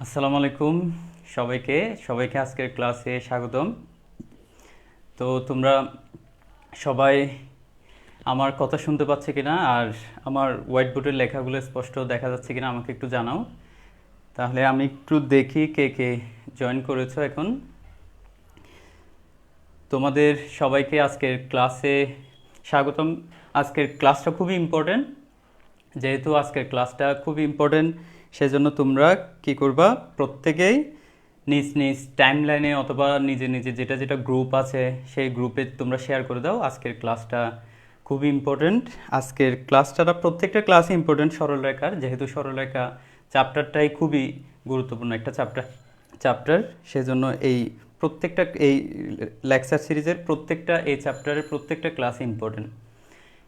আসসালামু আলাইকুম সবাইকে সবাইকে আজকের ক্লাসে স্বাগতম। তো তোমরা সবাই আমার কথা শুনতে পাচ্ছ কিনা আর আমার হোয়াইট বোর্ডের লেখাগুলো স্পষ্ট দেখা যাচ্ছে কিনা আমাকে একটু জানাও। তাহলে আমি একটু দেখি কে কে জয়েন করেছো এখন। তোমাদের সবাইকে আজকের ক্লাসে স্বাগতম। আজকের ক্লাসটা খুবই ইম্পর্টেন্ট। যেহেতু আজকের ক্লাসটা খুবই ইম্পর্টেন্ট সেজন্য তোমরা কি করবা, প্রত্যেকেই নিজ নিজ টাইম লাইনে অথবা নিজে নিজে যেটা যেটা গ্রুপ আছে সেই গ্রুপে তোমরা শেয়ার করে দাও। আজকের ক্লাসটা খুবই ইম্পর্টেন্ট। আজকের ক্লাসটা প্রত্যেকটা ক্লাসই ইম্পর্টেন্ট সরলরেখার, যেহেতু সরলরেখা চ্যাপ্টারটাই খুবই গুরুত্বপূর্ণ একটা চ্যাপ্টার সেজন্য এই লেকচার সিরিজের প্রত্যেকটা এই চ্যাপ্টারের প্রত্যেকটা ক্লাস ইম্পর্টেন্ট।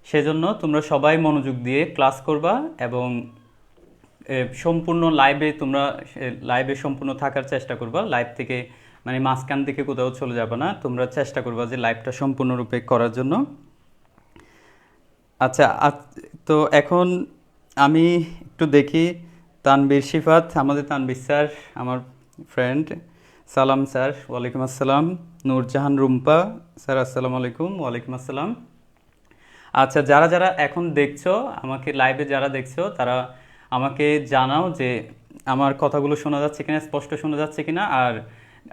সেজন্য তোমরা সবাই মনোযোগ দিয়ে ক্লাস করবা এবং সম্পূর্ণ লাইভে সম্পূর্ণ থাকার চেষ্টা করবা। লাইভ থেকে মানে মাঝখান থেকে কোথাও চলে যাবে না, তোমরা চেষ্টা করবা যে লাইভটা সম্পূর্ণরূপে করার জন্য। আচ্ছা, তো এখন আমি একটু দেখি তানবীর শিফাত, আমাদের তানবীর স্যার, আমার ফ্রেন্ড। সালাম স্যার, ওয়ালাইকুম আসসালাম। নূরজাহান রুম্পা স্যার, আসসালামু আলাইকুম। ওয়ালাইকুম আসসালাম। আচ্ছা, যারা যারা এখন দেখছো আমাকে লাইভে, যারা দেখছো তারা আমাকে জানাও যে আমার কথাগুলো শোনা যাচ্ছে কিনা, স্পষ্ট শোনা যাচ্ছে কিনা, আর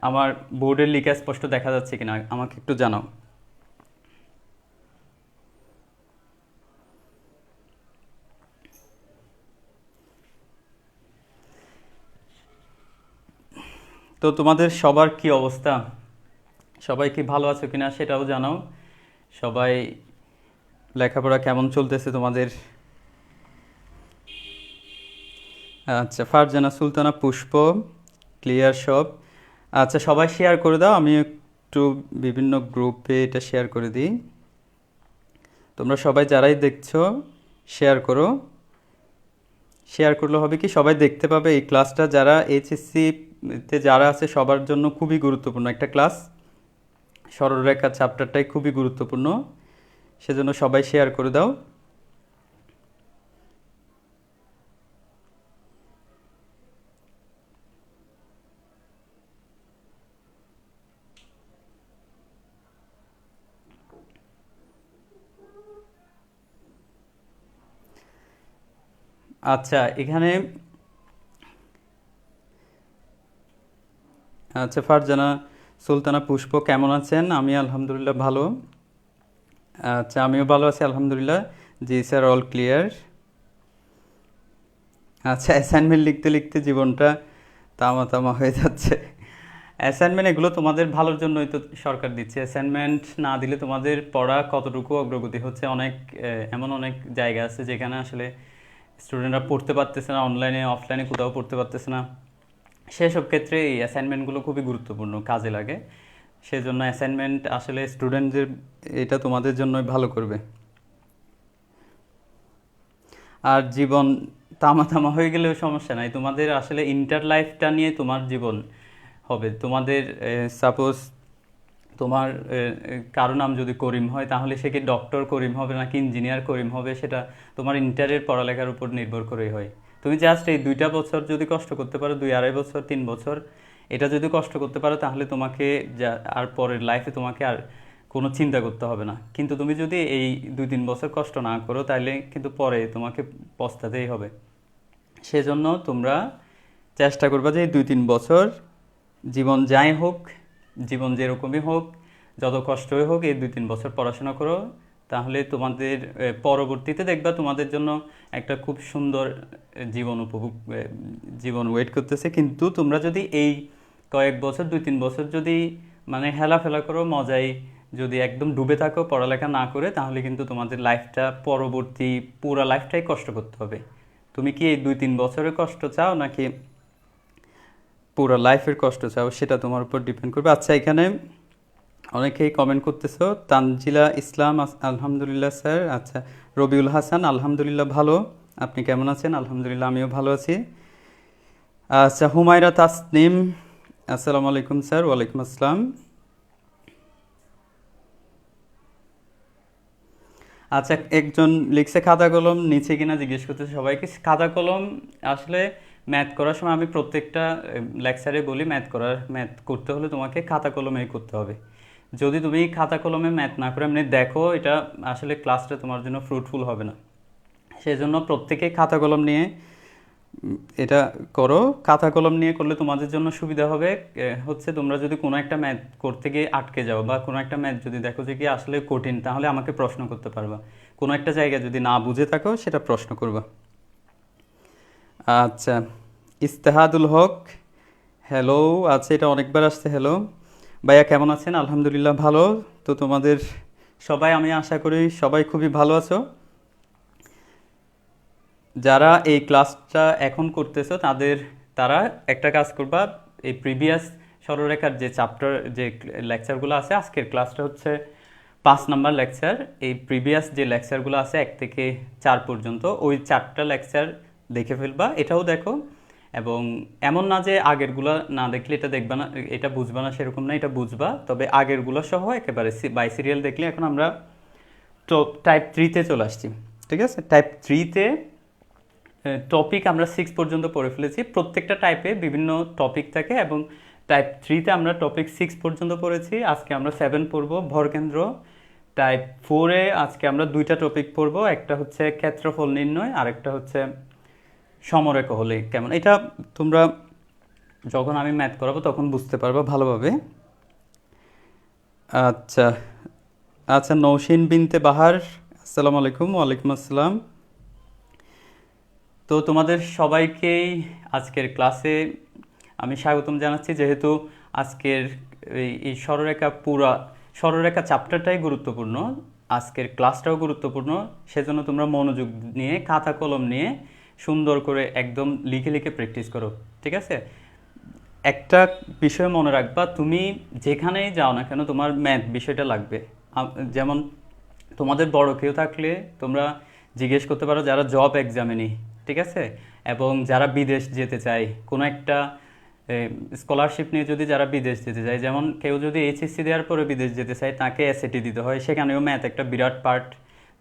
আমার বোর্ডের লিখা স্পষ্ট দেখা যাচ্ছে কিনা আমাকে একটু জানাও। তো তোমাদের সবার কি অবস্থা, সবাই কি ভালো আছো কিনা সেটাও জানাও। সবাই লেখাপড়া কেমন চলতেছে তোমাদের? আচ্ছা, ফারজানা সুলতানা, পুষ্প, ক্লিয়ার সব। আচ্ছা, সবাই শেয়ার করে দাও, আমি একটু বিভিন্ন গ্রুপে এটা শেয়ার করে দিই। তোমরা সবাই যারাই দেখছো শেয়ার করো। শেয়ার করলে হবে কি, সবাই দেখতে পাবে এই ক্লাসটা। যারা এইচএসসিতে যারা আছে সবার জন্য খুবই গুরুত্বপূর্ণ একটা ক্লাস। সরলরেখা চ্যাপ্টারটাই খুবই গুরুত্বপূর্ণ, সেজন্য সবাই শেয়ার করে দাও। আচ্ছা, এখানে আচ্ছা, ফারজানা সুলতানা, পুষ্প কেমন আছেন? আমি আলহামদুলিল্লাহ ভালো। আচ্ছা, আমিও ভালো আছি আলহামদুলিল্লাহ। জি স্যার, অল ক্লিয়ার। আচ্ছা, অ্যাসাইনমেন্ট লিখতে লিখতে জীবনটা তামা তামা হয়ে যাচ্ছে। অ্যাসাইনমেন্ট এগুলো তোমাদের ভালোর জন্যই তো সরকার দিচ্ছে। অ্যাসাইনমেন্ট না দিলে তোমাদের পড়া কতটুকু অগ্রগতি হচ্ছে, এমন অনেক জায়গা আছে যেখানে আসলে স্টুডেন্টরা পড়তে পারতেছে না, অনলাইনে অফলাইনে কোথাও পড়তে পারতেছে না। সেসব ক্ষেত্রে এই অ্যাসাইনমেন্টগুলো খুবই গুরুত্বপূর্ণ, কাজে লাগে। সেজন্য অ্যাসাইনমেন্ট আসলে স্টুডেন্টদের, এটা তোমাদের জন্যই ভালো করবে। আর জীবন তামা তামা হয়ে গেলেও সমস্যা নাই, তোমাদের আসলে ইন্টার লাইফটা নিয়ে তোমার জীবন হবে। তোমাদের সাপোজ তোমার কারো নাম যদি করিম হয় তাহলে সে কি ডক্টর করিম হবে নাকি ইঞ্জিনিয়ার করিম হবে, সেটা তোমার ইন্টারের পড়ালেখার উপর নির্ভর করেই হয়। তুমি জাস্ট এই 2টা বছর যদি কষ্ট করতে পারো, 2 আড়াই বছর 3 বছর এটা যদি কষ্ট করতে পারো, তাহলে তোমাকে আর পরের লাইফে তোমাকে আর কোনো চিন্তা করতে হবে না। কিন্তু তুমি যদি এই 2-3 বছর কষ্ট না করো তাহলে কিন্তু পরে তোমাকে পস্তাতেই হবে। সেজন্য তোমরা চেষ্টা করবা যে এই 2-3 বছর জীবন যাই হোক, জীবন যেরকমই হোক, যত কষ্টই হোক, এই 2-3 বছর পড়াশোনা করো। তাহলে তোমাদের পরবর্তীতে দেখবা তোমাদের জন্য একটা খুব সুন্দর জীবন ওয়েট করতেছে। কিন্তু তোমরা যদি এই কয়েক বছর 2-3 বছর যদি মানে হেলাফেলা করো, মজায় যদি একদম ডুবে থাকো পড়ালেখা না করে, তাহলে কিন্তু তোমাদের লাইফটা পরবর্তী পুরো লাইফটাই কষ্ট করতে হবে। তুমি কি এই 2-3 বছরের কষ্ট চাও নাকি পুরো লাইফের কষ্ট চাও, সেটা তোমার উপর ডিপেন্ড করবে। আচ্ছা, এখানে অনেকেই কমেন্ট করতেছো। তানজিলা ইসলাম, আলহামদুলিল্লাহ স্যার। আচ্ছা, রবিউল হাসান, আলহামদুলিল্লাহ ভালো। আপনি কেমন আছেন? আলহামদুলিল্লাহ আমিও ভালো আছি। আচ্ছা, হুমায়রা তাসনিম, আসসালামু আলাইকুম স্যার। ওয়ালাইকুম আসসালাম। আচ্ছা, একজন লিখছে খাতা কলম নিচে কিনা জিজ্ঞেস করতেছে সবাইকে। খাতা কলম আসলে ম্যাথ করার সময় আমি প্রত্যেকটা লেকচারে বলি ম্যাথ করতে হলে তোমাকে খাতা কলমেই করতে হবে। যদি তুমি খাতা কলমে ম্যাথ না করে এমনি দেখো, এটা আসলে ক্লাসটা তোমার জন্য ফ্রুটফুল হবে না। সেই জন্য প্রত্যেকেই খাতা কলম নিয়ে এটা করো। খাতা কলম নিয়ে করলে তোমাদের জন্য সুবিধা হবে। হচ্ছে তোমরা যদি কোনো একটা ম্যাথ করতে গিয়ে আটকে যাও, বা কোনো একটা ম্যাথ যদি দেখো যে কি আসলে কঠিন, তাহলে আমাকে প্রশ্ন করতে পারবা। কোনো একটা জায়গা যদি না বুঝে থাকো সেটা প্রশ্ন করবা। আচ্ছা, ইস্তেহাদুল হক, হ্যালো। আচ্ছা, এটা অনেকবার আসছে। হ্যালো ভাইয়া, কেমন আছেন? আলহামদুলিল্লাহ ভালো। তো তোমাদের সবাই, আমি আশা করি সবাই খুবই ভালো আছো। যারা এই ক্লাসটা এখন করতেছো তারা একটা কাজ করবা, এই প্রিভিয়াস সরলরেখার যে চ্যাপ্টার, যে লেকচারগুলো আছে, আজকের ক্লাসটা হচ্ছে 5 নাম্বার লেকচার। এই প্রিভিয়াস যে লেকচারগুলো আছে 1 থেকে 4 পর্যন্ত, ওই 4টা লেকচার দেখে ফেলবা। এটাও দেখো, এবং এমন না যে আগেরগুলো না দেখলে এটা দেখবা না, এটা বুঝবা না, সেরকম না, এটা বুঝবা। তবে আগেরগুলো সহ একেবারে বাই সিরিয়াল দেখলে। এখন আমরা তো টাইপ 3-তে চলে আসছি। ঠিক আছে, টাইপ 3-তে টপিক আমরা 6 পর্যন্ত পড়ে ফেলেছি। প্রত্যেকটা টাইপে বিভিন্ন টপিক থাকে, এবং টাইপ 3-তে আমরা টপিক 6 পর্যন্ত পড়েছি। আজকে আমরা 7 পড়ব, ভরকেন্দ্র। টাইপ 4-এ আজকে আমরা 2টা টপিক পড়ব, একটা হচ্ছে ক্ষেত্রফল নির্ণয়, আর একটা হচ্ছে সমরেখা হলে কেমন। এটা তোমরা যখন আমি ম্যাথ করাবো তখন বুঝতে পারবা ভালোভাবে। আচ্ছা আচ্ছা, নৌশিন বিনতে বাহার, আসসালামু আলাইকুম। ওয়ালাইকুম আসসালাম। তো তোমাদের সবাইকেই আজকের ক্লাসে আমি স্বাগতম জানাচ্ছি। যেহেতু আজকের এই সরলরেখা চ্যাপ্টারটাই গুরুত্বপূর্ণ, আজকের ক্লাসটাও গুরুত্বপূর্ণ। সেজন্য তোমরা মনোযোগ নিয়ে খাতা কলম নিয়ে সুন্দর করে একদম লিখে লিখে প্র্যাকটিস করো। ঠিক আছে, একটা বিষয় মনে রাখবা, তুমি যেখানেই যাও না কেন তোমার ম্যাথ বিষয়টা লাগবে। যেমন তোমাদের বড় কেউ থাকলে তোমরা জিজ্ঞেস করতে পারো, যারা জব এক্সামে নি, ঠিক আছে, এবং যারা বিদেশ যেতে চায়, কোনো একটা স্কলারশিপ নিয়ে যদি যারা বিদেশ যেতে চায়, যেমন কেউ যদি এইচএসসি দেওয়ার পরে বিদেশ যেতে চায়, তাকে এসএটি দিতে হয়, সেখানেও ম্যাথ একটা বিরাট পার্ট।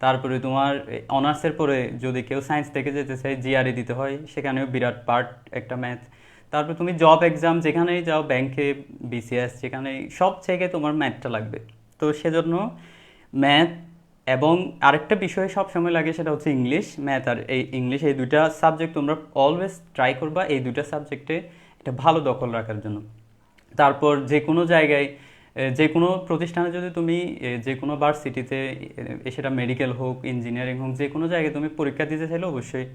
তারপরে তোমার অনার্সের পরে যদি কেউ সায়েন্স থেকে যেতে চায়, জিআরই দিতে হয়, সেখানেও বিরাট পার্ট একটা ম্যাথ। তারপর তুমি জব এক্সাম যেখানেই যাও, ব্যাংকে, বিসিএস, যেখানেই, সব জায়গায় তোমার ম্যাথটা লাগবে। তো সেজন্য ম্যাথ, এবং আরেকটা বিষয় সব সময় লাগে, সেটা হচ্ছে ইংলিশ। ম্যাথ আর ইংলিশ, এই 2টা সাবজেক্ট তোমরা অলওয়েজ ট্রাই করবা এই 2টা সাবজেক্টে একটা ভালো দখল রাখার জন্য। তারপর যে কোনো জায়গায়, যে কোনো প্রতিষ্ঠানে যদি তুমি, যে কোনো ভার্সিটিতে, সেটা মেডিকেল হোক, ইঞ্জিনিয়ারিং হোক, যে কোনো জায়গায় তুমি পরীক্ষা দিতে চাইলে অবশ্যই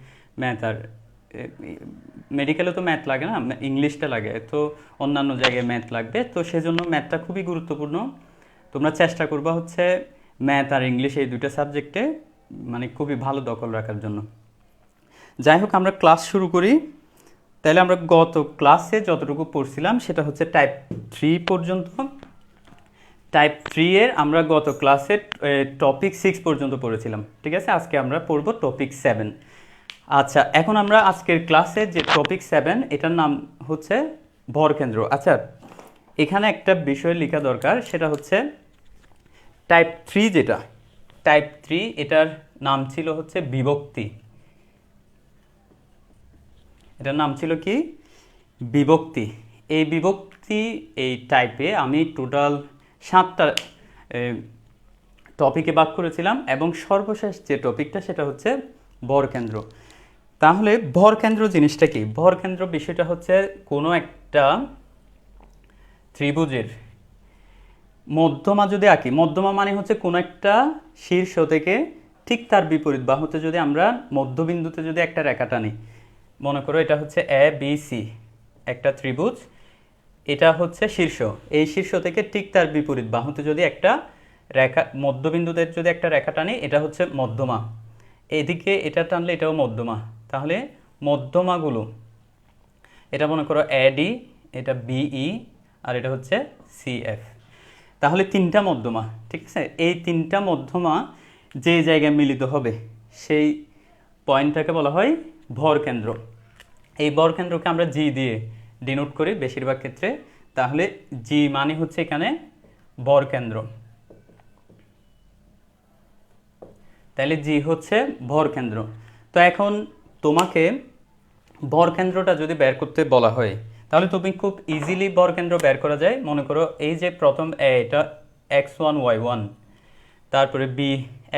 ম্যাথ আর, মেডিকেলে তো ম্যাথ লাগে না, ইংলিশটা লাগে, তো অন্যান্য জায়গায় ম্যাথ লাগবে। তো সেজন্য ম্যাথটা খুবই গুরুত্বপূর্ণ। তোমরা চেষ্টা করবা হচ্ছে ম্যাথ আর ইংলিশ, এই 2টা সাবজেক্টে মানে খুবই ভালো দখল রাখার জন্য। যাই হোক, আমরা ক্লাস শুরু করি। তাহলে আমরা গত ক্লাসে যতটুকু পড়ছিলাম সেটা হচ্ছে টাইপ 3 পর্যন্ত। টাইপ 3-এর আমরা গত ক্লাসে টপিক 6 পর্যন্ত পড়েছিলাম। ঠিক আছে, আজকে আমরা পড়ব টপিক 7। আচ্ছা, এখন আমরা আজকের ক্লাসে যে টপিক 7, এটার নাম হচ্ছে ভরকেন্দ্র। আচ্ছা, এখানে একটা বিষয় লেখা দরকার, সেটা হচ্ছে টাইপ 3, যেটা টাইপ 3, এটার নাম ছিল হচ্ছে বিভক্তি। এটার নাম ছিল কি? বিভক্তি। এই বিভক্তি, এই টাইপে আমি টোটাল 7টা টপিকে ভাগ করেছিলাম, এবং সর্বশেষ যে টপিকটা সেটা হচ্ছে ভরকেন্দ্র। তাহলে ভরকেন্দ্র জিনিসটা কি? ভরকেন্দ্র বিষয়টা হচ্ছে কোনো একটা ত্রিভুজের মধ্যমা যদি আঁকি, মধ্যমা মানে হচ্ছে কোনো একটা শীর্ষ থেকে ঠিক তার বিপরীত বাহুতে যদি আমরা মধ্যবিন্দুতে যদি একটা রেখা টানি, মনে করো এটা হচ্ছে এ বি সি একটা ত্রিভুজ, এটা হচ্ছে শীর্ষ, এই শীর্ষ থেকে ঠিক তার বিপরীত বাহুতে যদি একটা রেখা, মধ্যবিন্দুতে যদি একটা রেখা টানি, এটা হচ্ছে মধ্যমা। এদিকে এটা টানলে এটাও মধ্যমা। তাহলে মধ্যমাগুলো, এটা মনে করো এডি, এটা বিই, আর এটা হচ্ছে সিএফ। তাহলে 3টা মধ্যমা, ঠিক আছে। এই 3টা মধ্যমা যে জায়গায় মিলিত হবে সেই পয়েন্টটাকে বলা হয় ভরকেন্দ্র। এই ভরকেন্দ্রকে আমরা জি দিয়ে ডিনোট করি বেশিরভাগ ক্ষেত্রে। তাহলে জি মানে হচ্ছে এখানে ভরকেন্দ্র। তাহলে জি হচ্ছে ভরকেন্দ্র। তো এখন তোমাকে ভরকেন্দ্রটা যদি বের করতে বলা হয় তাহলে তুমি খুব ইজিলি ভরকেন্দ্র বের করা যায়। মনে করো এই যে প্রথম এ এটা x1 y1, তারপরে বি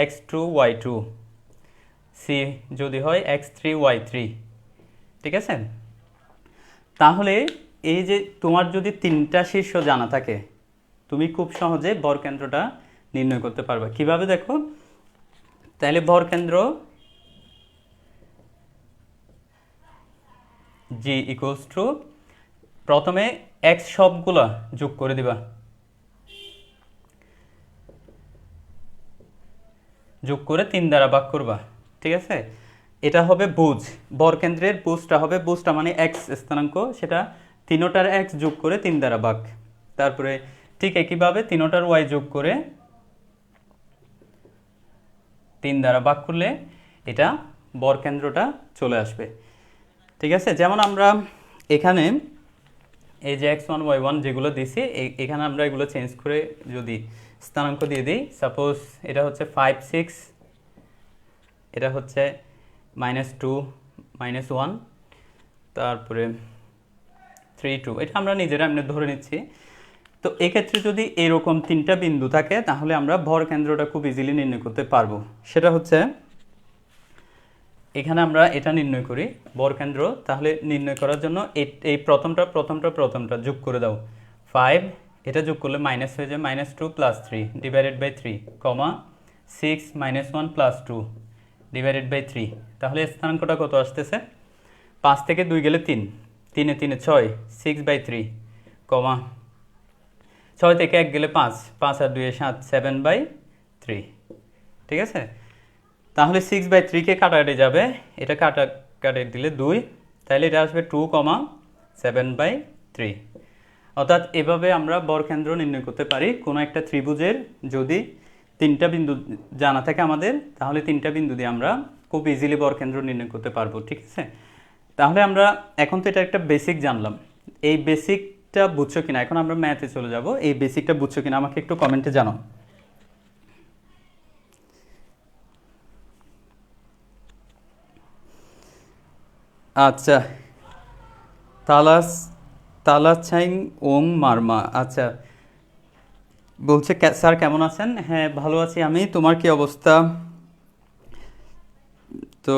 x2 y2, সি যদি হয় x3 y3, ঠিক আছে? তাহলে এই যে তোমার যদি তিনটা শীর্ষ জানা থাকে তুমি খুব সহজে ভরকেন্দ্রটা নির্ণয় করতে পারবে। কিভাবে দেখো, তাহলে ভরকেন্দ্র G ইকুয়ালস টু প্রথমে x সবগুলা যোগ করে দিবা, যোগ করে 3 দ্বারা ভাগ করবা, ঠিক আছে? এটা হবে বুঝ, ভরকেন্দ্রের বুঝটা হবে, বুঝটা মানে x স্থানাঙ্ক, সেটা তিনোটার x যোগ করে 3 দ্বারা ভাগ। তারপরে ঠিক একইভাবে তিনোটার y যোগ করে 3 দ্বারা ভাগ করলে এটা ভরকেন্দ্রটা চলে আসবে, ঠিক আছে? যেমন আমরা এখানে এই যে x1 y1 যেগুলো দিছি এখানে আমরা এগুলো চেঞ্জ করে যদি স্থানাঙ্ক দিয়ে দিই, সাপোজ এটা হচ্ছে 5 6, এটা হচ্ছে -2 -1, তারপরে 3 2, এটা আমরা নিজেরা এমনি ধরে নিচ্ছি। তো এক্ষেত্রে যদি এরকম তিনটা বিন্দু থাকে তাহলে আমরা ভরকেন্দ্রটা খুব ইজিলি নির্ণয় করতে পারবো। সেটা হচ্ছে এখানে আমরা এটা নির্ণয় করি ভরকেন্দ্র, তাহলে নির্ণয় করার জন্য এই প্রথমটা যোগ করে দাও 5, এটা যোগ করলে মাইনাস হয়ে যায় -2 + 3 ডিভাইডেড বাই 3, কমা 6 -1 + 2 ডিভাইডেড বাই 3। তাহলে স্থানাঙ্কটা কত আসতেছে? 5 থেকে 2 গেলে 3, 3 এ 3 6, 6/3, কমা 6 থেকে 1 গেলে 5, 5 আর 2 এ 7, 7/3, ঠিক আছে? তাহলে 6/3 কে কাটাকাটি যাবে, এটা কাটাকাটি দিলে 2, তাহলে এটা আসবে 2,7/3। অর্থাৎ এভাবে আমরা ভরকেন্দ্র নির্ণয় করতে পারি কোনো একটা ত্রিভুজের। যদি তিনটা বিন্দু জানা থাকে আমাদের তাহলে তিনটা বিন্দু দিয়ে আমরা খুব ইজিলি ভরকেন্দ্র নির্ণয় করতে পারবো, ঠিক আছে? তাহলে আমরা এখন তো এটা একটা বেসিক জানলাম, এই বেসিকটা বুঝছো কিনা? এখন আমরা ম্যাথে চলে যাব, এই বেসিকটা বুঝছো কিনা আমাকে একটু কমেন্টে জানাও। আচ্ছা, তালাছাইং ওং মারমা, আচ্ছা বলছে স্যার কেমন আছেন? হ্যাঁ ভালো আছি আমি, তোমার কি অবস্থা? তো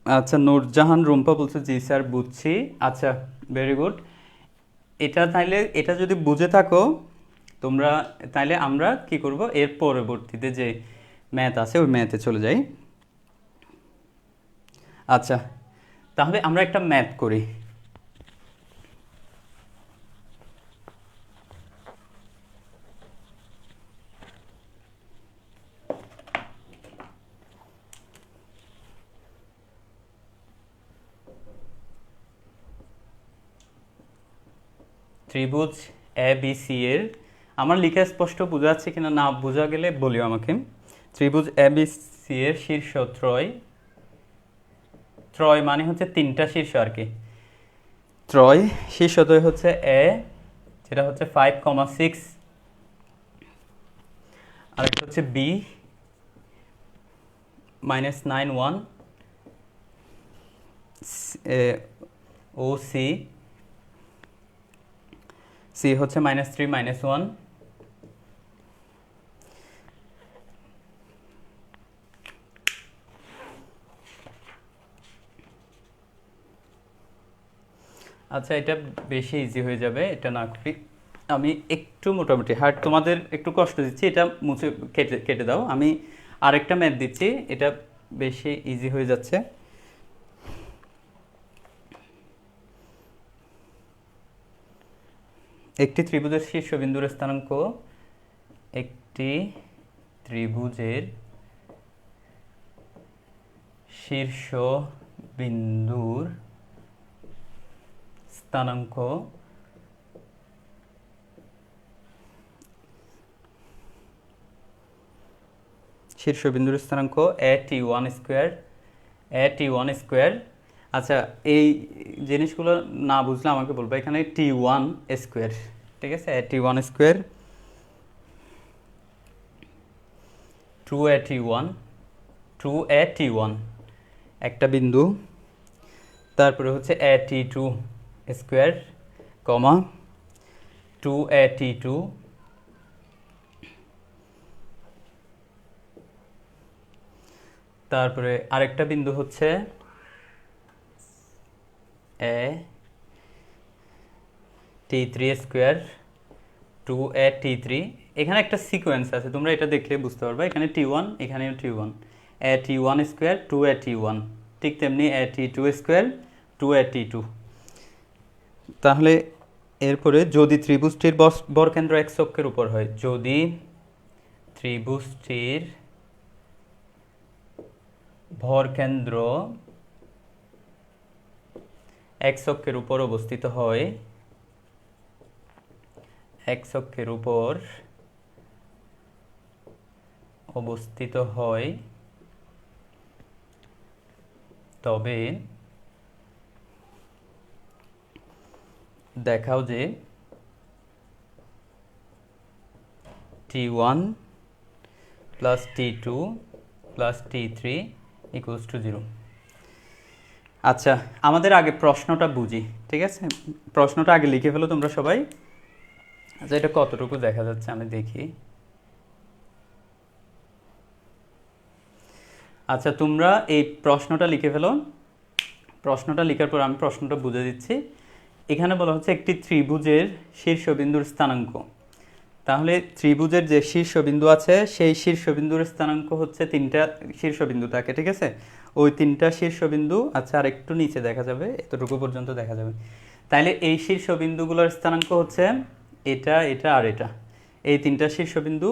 আচ্ছা, নূরজাহান রুম্পা বলছে জি স্যার বুঝছি। আচ্ছা ভেরি গুড। এটা তাইলে এটা যদি বুঝে থাকো তোমরা, তাইলে আমরা কি করব, এর পরবর্তীতে যে ম্যাথ আছে ওই ম্যাথে চলে যাই। আচ্ছা তাহলে আমরা একটা ম্যাথ করি। ত্রিভুজ এ বি সি এর, আমার লিখে স্পষ্ট বোঝা যাচ্ছে কিনা, না বোঝা গেলে বলিও আমাকে। ত্রিভুজ এ বি সি এর শীর্ষ ত্রয়, ত্রয় মানে হচ্ছে তিনটা শীর্ষ আর কি, ত্রয় শীর্ষদ্বয় হচ্ছে এ, যেটা হচ্ছে 5,6, আরেকটা হচ্ছে বি -9 1, ও সি, সি হচ্ছে -3 -1, আচ্ছা এটা বেশি ইজি হয়ে যাবে, এটা না করি, আমি একটু মোটামুটি হার্ড তোমাদের একটু কষ্ট দিচ্ছি, এটা মুছে কেটে কেটে দাও। আমি আরেকটা ম্যাথ দিচ্ছি, এটা বেশি ইজি হয়ে যাচ্ছে। একটি ত্রিভুজের শীর্ষবিন্দুর স্থানাঙ্ক, একটি ত্রিভুজের শীর্ষবিন্দুর স্থানাঙ্ক শীর্ষবিন্দুর স্থানাঙ্ক a t1 স্কোয়ার। আচ্ছা এই জিনিসগুলো না বুঝলে আমাকে বলবো, এখানে t1 স্কোয়ার, ঠিক আছে? a t1 square, 2a t1 একটা বিন্দু, তারপরে হচ্ছে a t2 square comma 2a t2, তারপরে আরেকটা বিন্দু হচ্ছে a t3 square 2a t3। এখানে একটা সিকোয়েন্স আছে, তোমরা এটা দেখলে বুঝতে পারবে। এখানে t1, এখানে t1, a t1 square 2a t1, ঠিক তেমনি a t2 square 2a t2। তাহলে এরপরে যদি ত্রিভুজটির বরকেন্দ্র x অক্ষের উপর হয়, যদি ত্রিভুজটির ভরকেন্দ্র x অক্ষের উপর অবস্থিত হয়, x অক্ষের উপর অবস্থিত হয়, তবে দেখাও যে t1 plus t2 plus t3 equals to 0। আচ্ছা, আমাদের আগে প্রশ্নটা বুঝি, ঠিক আছে? প্রশ্নটা আগে লিখে ফেলো তোমরা সবাই। আচ্ছা, এটা কতটুকু দেখা যাচ্ছে আমি দেখি। আচ্ছা, তোমরা এই প্রশ্নটা লিখে ফেলো। প্রশ্নটা লেখার পর আমি প্রশ্নটা বুঝে দিচ্ছি। এখানে বলা হচ্ছে একটি ত্রিভুজের শীর্ষবিন্দুর স্থানাঙ্ক। তাহলে ত্রিভুজের যে শীর্ষবিন্দু আছে সেই শীর্ষবিন্দুর স্থানাঙ্ক হচ্ছে 3টা শীর্ষবিন্দু থাকে, ঠিক আছে? ওই 3টা শীর্ষবিন্দু, আচ্ছা আর একটু নিচে দেখা যাবে, এতটুকু পর্যন্ত দেখা যাবে। তাহলে এই শীর্ষবিন্দুগুলোর স্থানাঙ্ক হচ্ছে এটা, এটা আর এটা, এই 3টা শীর্ষবিন্দু।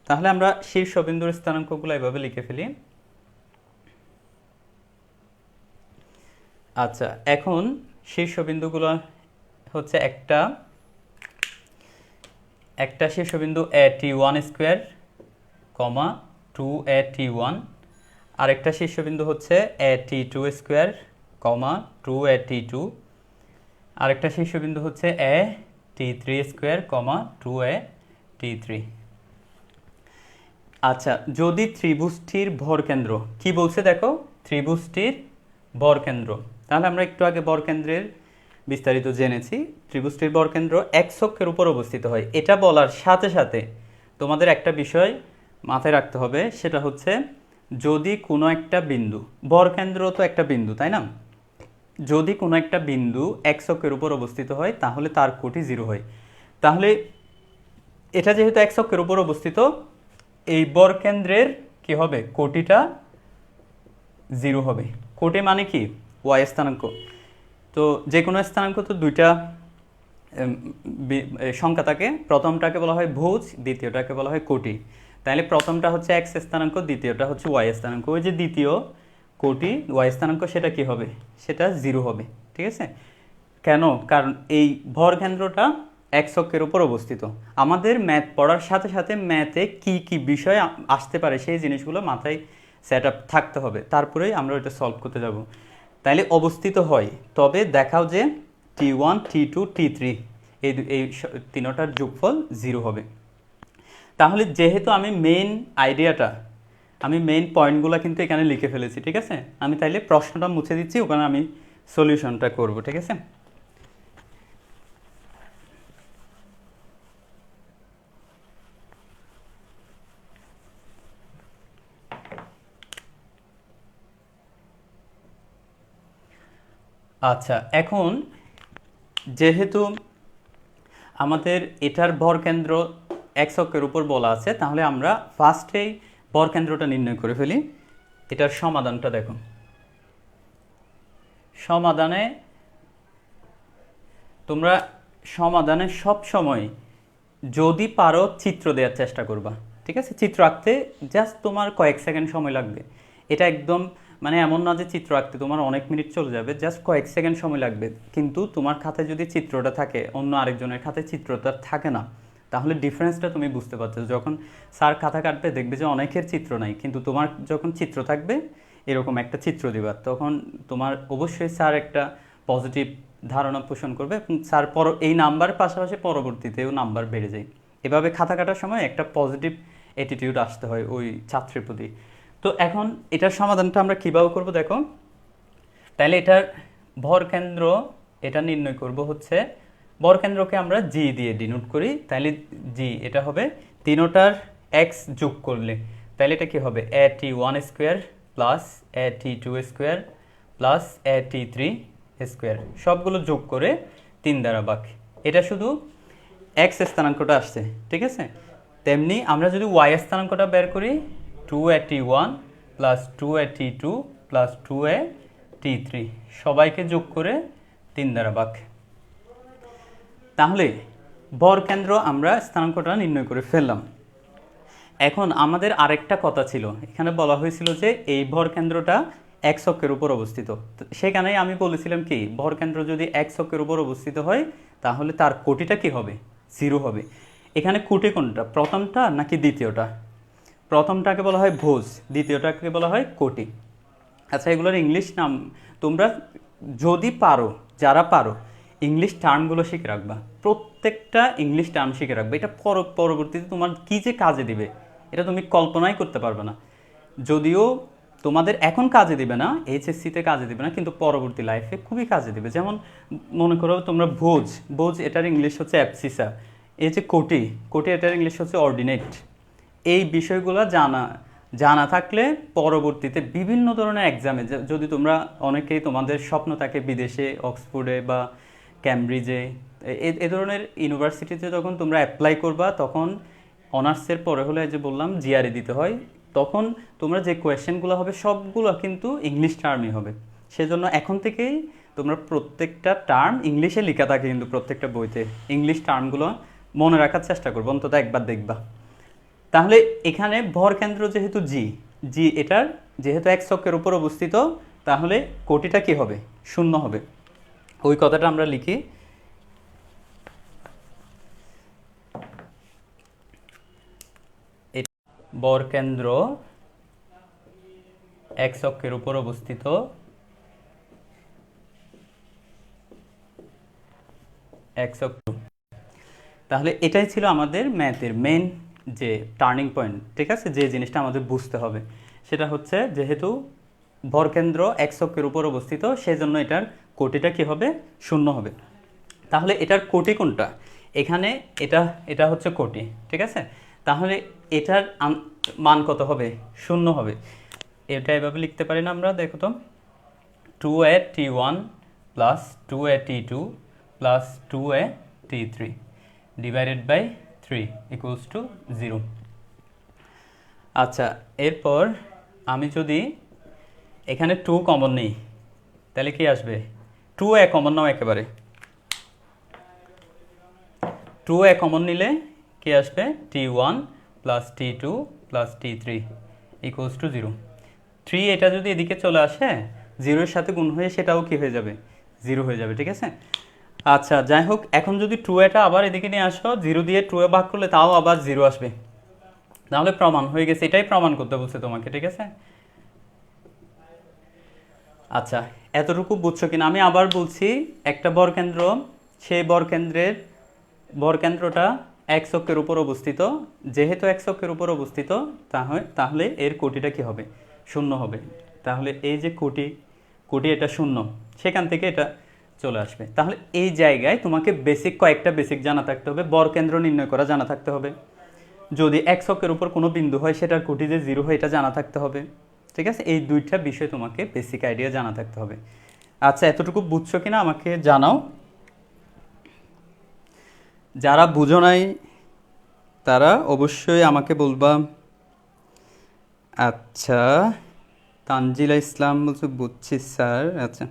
তাহলে আমরা শীর্ষবিন্দুর স্থানাঙ্কগুলো এভাবে লিখে ফেলি। আচ্ছা, এখন শীর্ষবিন্দুগুলো হচ্ছে একটা শীর্ষবিন্দু a t1 square comma 2a t1, আরেকটা শীর্ষবিন্দু হচ্ছে a t2 square comma 2a t2, আরেকটা শীর্ষবিন্দু হচ্ছে a t3 square comma 2a t3। আচ্ছা, যদি ত্রিভুজটির ভরকেন্দ্র কি বলছে দেখো, ত্রিভুজটির ভরকেন্দ্র, তাহলে আমরা একটু আগে ভরকেন্দ্রের বিস্তারিত জেনেছি। ত্রিভুজটির ভরকেন্দ্র x অক্ষের উপর অবস্থিত হয়, এটা বলার সাথে সাথে তোমাদের একটা বিষয় মাথায় রাখতে হবে, সেটা হচ্ছে যদি কোনো একটা বিন্দু, ভরকেন্দ্র তো একটা বিন্দু, তাই না? যদি কোনো একটা বিন্দু x অক্ষের উপর অবস্থিত হয় তাহলে তার কোটি 0 হয়। তাহলে এটা যেহেতু x অক্ষের উপর অবস্থিত, এই ভরকেন্দ্রের কি হবে, কোটিটা 0 হবে। কোটি মানে কি, y স্থানাঙ্ক। তো যে কোনো স্থানাঙ্ক তো দুইটা সংখ্যা থাকে, প্রথমটাকে বলা হয় ভুজ, দ্বিতীয়টাকে বলা হয় কোটি। তাহলে প্রথমটা হচ্ছে x স্থানাঙ্ক, দ্বিতীয়টা হচ্ছে y স্থানাঙ্ক। ওই যে দ্বিতীয় কোটি y স্থানাঙ্ক, সেটা কি হবে, সেটা 0 হবে, ঠিক আছে? কেন? কারণ এই ভরকেন্দ্রটা x অক্ষের উপর অবস্থিত। আমাদের ম্যাথ পড়ার সাথে সাথে ম্যাথে কি কি বিষয় আসতে পারে সেই জিনিসগুলো মাথায় সেট আপ থাকতে হবে, তারপরেই আমরা ওইটা সলভ করতে যাব। তাইলে অবস্থিত হয়, তবে দেখাও যে t1 t2 t3 এই তিনটার যোগফল 0 হবে। তাহলে যেহেতু আমি মেইন পয়েন্টগুলো কিন্তু এখানে লিখে ফেলেছি, ঠিক আছে? আমি তাইলে প্রশ্নটা মুছে দিচ্ছি, ওখানে আমি সলিউশনটা করব, ঠিক আছে? আচ্ছা, এখন যেহেতু আমাদের এটার ভরকেন্দ্র x অক্ষের উপর বলা আছে, তাহলে আমরা ফার্স্টেই ভরকেন্দ্রটা নির্ণয় করে ফেলি। এটার সমাধানটা দেখো। তোমরা সমাধানে সব সময় যদি পারো চিত্র দেওয়ার চেষ্টা করবা, ঠিক আছে? চিত্র আঁকতে জাস্ট তোমার কয়েক সেকেন্ড সময় লাগবে। এটা একদম মানে এমন না যে চিত্র আঁকতে তোমার অনেক মিনিট চলে যাবে, জাস্ট কয়েক সেকেন্ড সময় লাগবে। কিন্তু তোমার খাতায় যদি চিত্রটা থাকে, অন্য আরেকজনের খাতায় চিত্রটা থাকে না, তাহলে ডিফারেন্সটা তুমি বুঝতে পারছো। যখন স্যার খাতা কাটবে দেখবে যে অনেকের চিত্র নাই, কিন্তু তোমার যখন চিত্র থাকবে, এরকম একটা চিত্র দিবা, তখন তোমার অবশ্যই স্যার একটা পজিটিভ ধারণা পোষণ করবে এবং স্যার এই নাম্বার পাশাপাশি পরবর্তীতেও নাম্বার বেড়ে যায়। এভাবে খাতা কাটার সময় একটা পজিটিভ অ্যাটিটিউড আসতে হয় ওই ছাত্রের প্রতি। তো এখন এটার সমাধানটা আমরা কীভাবে করব দেখো। তাহলে এটার ভরকেন্দ্র এটা নির্ণয় করব হচ্ছে, ভরকেন্দ্রকে আমরা জি দিয়ে ডিনোট করি, তাহলে জি এটা হবে তিনোটার এক্স যোগ করলে, তাহলে এটা কি হবে এ টি ওয়ান স্কোয়ার প্লাস এ টি টু স্কোয়ার প্লাস এ টি থ্রি স্কোয়ার, সবগুলো যোগ করে 3 দ্বারা ভাগ। এটা শুধু এক্স স্থানাঙ্কটা আসছে, ঠিক আছে। তেমনি আমরা যদি ওয়াই স্থানাঙ্কটা বের করি, 281 প্লাস 282 প্লাস 2a-t3 সবাইকে যোগ করে 3 দ্বারা ভাগ। তাহলে ভরকেন্দ্র আমরা স্থানাঙ্কটা নির্ণয় করে ফেললাম। এখন আমাদের আরেকটা কথা ছিল, এখানে বলা হয়েছিল যে এই ভরকেন্দ্রটা এক্স অক্ষের উপর অবস্থিত। সেখানেই আমি বলেছিলাম কি, ভরকেন্দ্র যদি এক্স অক্ষের উপর অবস্থিত হয় তাহলে তার কোটিটা কি হবে, 0 হবে। এখানে কোটি কোনটা, প্রথমটা নাকি দ্বিতীয়টা? প্রথমটাকে বলা হয় ভোজ, দ্বিতীয়টাকে বলা হয় কোটি। আচ্ছা, এগুলোর ইংলিশ নাম তোমরা যদি পারো, যারা পারো ইংলিশ টার্মগুলো শিখে রাখবা, প্রত্যেকটা ইংলিশ টার্ম শিখে রাখবে। এটা পরবর্তীতে তোমার কী যে কাজে দিবে এটা তুমি কল্পনাই করতে পারবে না। যদিও তোমাদের এখন কাজে দিবে না, এইচএসসিতে কাজে দিবে না, কিন্তু পরবর্তী লাইফে খুবই কাজে দিবে। যেমন মনে করো তোমরা ভোজ এটার ইংলিশ হচ্ছে অ্যাবসিসা, এই যে কোটি এটার ইংলিশ হচ্ছে অর্ডিনেট। এই বিষয়গুলো জানা থাকলে পরবর্তীতে বিভিন্ন ধরনের এক্সামে, যদি তোমরা অনেকেই তোমাদের স্বপ্ন থাকে বিদেশে অক্সফোর্ডে বা ক্যামব্রিজে, এ ধরনের ইউনিভার্সিটিতে যখন তোমরা অ্যাপ্লাই করবা, তখন অনার্সের পরে হলে যে বললাম জিআরই দিতে হয়, তখন তোমরা যে কোয়েশ্চেনগুলো হবে সবগুলো কিন্তু ইংলিশ টার্মই হবে। সেজন্য এখন থেকেই তোমরা প্রত্যেকটা টার্ম ইংলিশে লেখা থাকে, কিন্তু প্রত্যেকটা বইতে ইংলিশ টার্মগুলো মনে রাখার চেষ্টা করবো, অন্তত একবার দেখবা। তাহলে এখানে ভরকেন্দ্র যেহেতু জি এটার যেহেতু এক্স অক্ষের উপর অবস্থিত, তাহলে কোটিটা কি হবে, 0 হবে। ওই কথাটা আমরা লিখি, ভরকেন্দ্র এক্স অক্ষের উপর অবস্থিত, এক্স অক্ষ। তাহলে এটাই ছিল আমাদের ম্যাথের মেন যে টার্নিং পয়েন্ট, ঠিক আছে। যে জিনিসটা আমাদের বুঝতে হবে সেটা হচ্ছে, যেহেতু ভরকেন্দ্র এক্স অক্ষের উপর অবস্থিত, সেজন্য এটার কোটিটা কি হবে, 0 হবে। তাহলে এটার কোটি কোনটা, এখানে এটা হচ্ছে কোটি, ঠিক আছে। তাহলে এটার মান কত হবে, 0 হবে। এটা এভাবে লিখতে পারি না আমরা, দেখো তো, 2a-t1 plus 2a-t2 plus 2a-t3 divided by 3 equals to 0। আচ্ছা, এরপর আমি যদি এখানে 2 কমন নিই, তাহলে কি আসবে, 2a কমন নাও একেবারে, 2a কমন নিলে কি আসবে, t1 plus t2 plus t3 equals to 0। 3 এটা যদি এদিকে চলে আসে, 0-এর সাথে গুণ হয়ে সেটাও কি হয়ে যাবে, 0 হয়ে যাবে, ঠিক আছে। আচ্ছা, যাই হোক, এখন যদি 2a-টা আবার এদিকে নিয়ে আসো, 0 দিয়ে 2a ভাগ করলে তাও আবার 0 আসবে। তাহলে প্রমাণ হয়ে গেছে, এটাই প্রমাণ করতে বলছে তোমাকে, ঠিক আছে। আচ্ছা, এতটুকু বুঝছো কিনা আমি আবার বলছি, একটা ভরকেন্দ্র, সেই ভরকেন্দ্রটা এক্স অক্ষের উপর অবস্থিত, যেহেতু এক্স অক্ষের উপর অবস্থিত, তাহলে এর কোটিটা কি হবে, 0 হবে। তাহলে এই যে কোটি এটা 0, সেখান থেকে এটা চলে আসবে। তাহলে এই জায়গায় তোমাকে কয়েকটা বেসিক জানা থাকতে হবে, ভরকেন্দ্র নির্ণয় করা জানা থাকতে হবে, যদি এক্স অক্ষের উপর কোনো বিন্দু হয় সেটার কোটি যে 0 হয় এটা জানা থাকতে হবে, ঠিক আছে। এই দুইটা বিষয় তোমাকে বেসিক আইডিয়া জানা থাকতে হবে। আচ্ছা, এতটুকু বুঝছো কিনা আমাকে জানাও। যারা বুঝো নাই তারা অবশ্যই আমাকে বলবা। আচ্ছা, তানজিলা ইসলাম বলছে বুঝছি স্যার। আচ্ছা,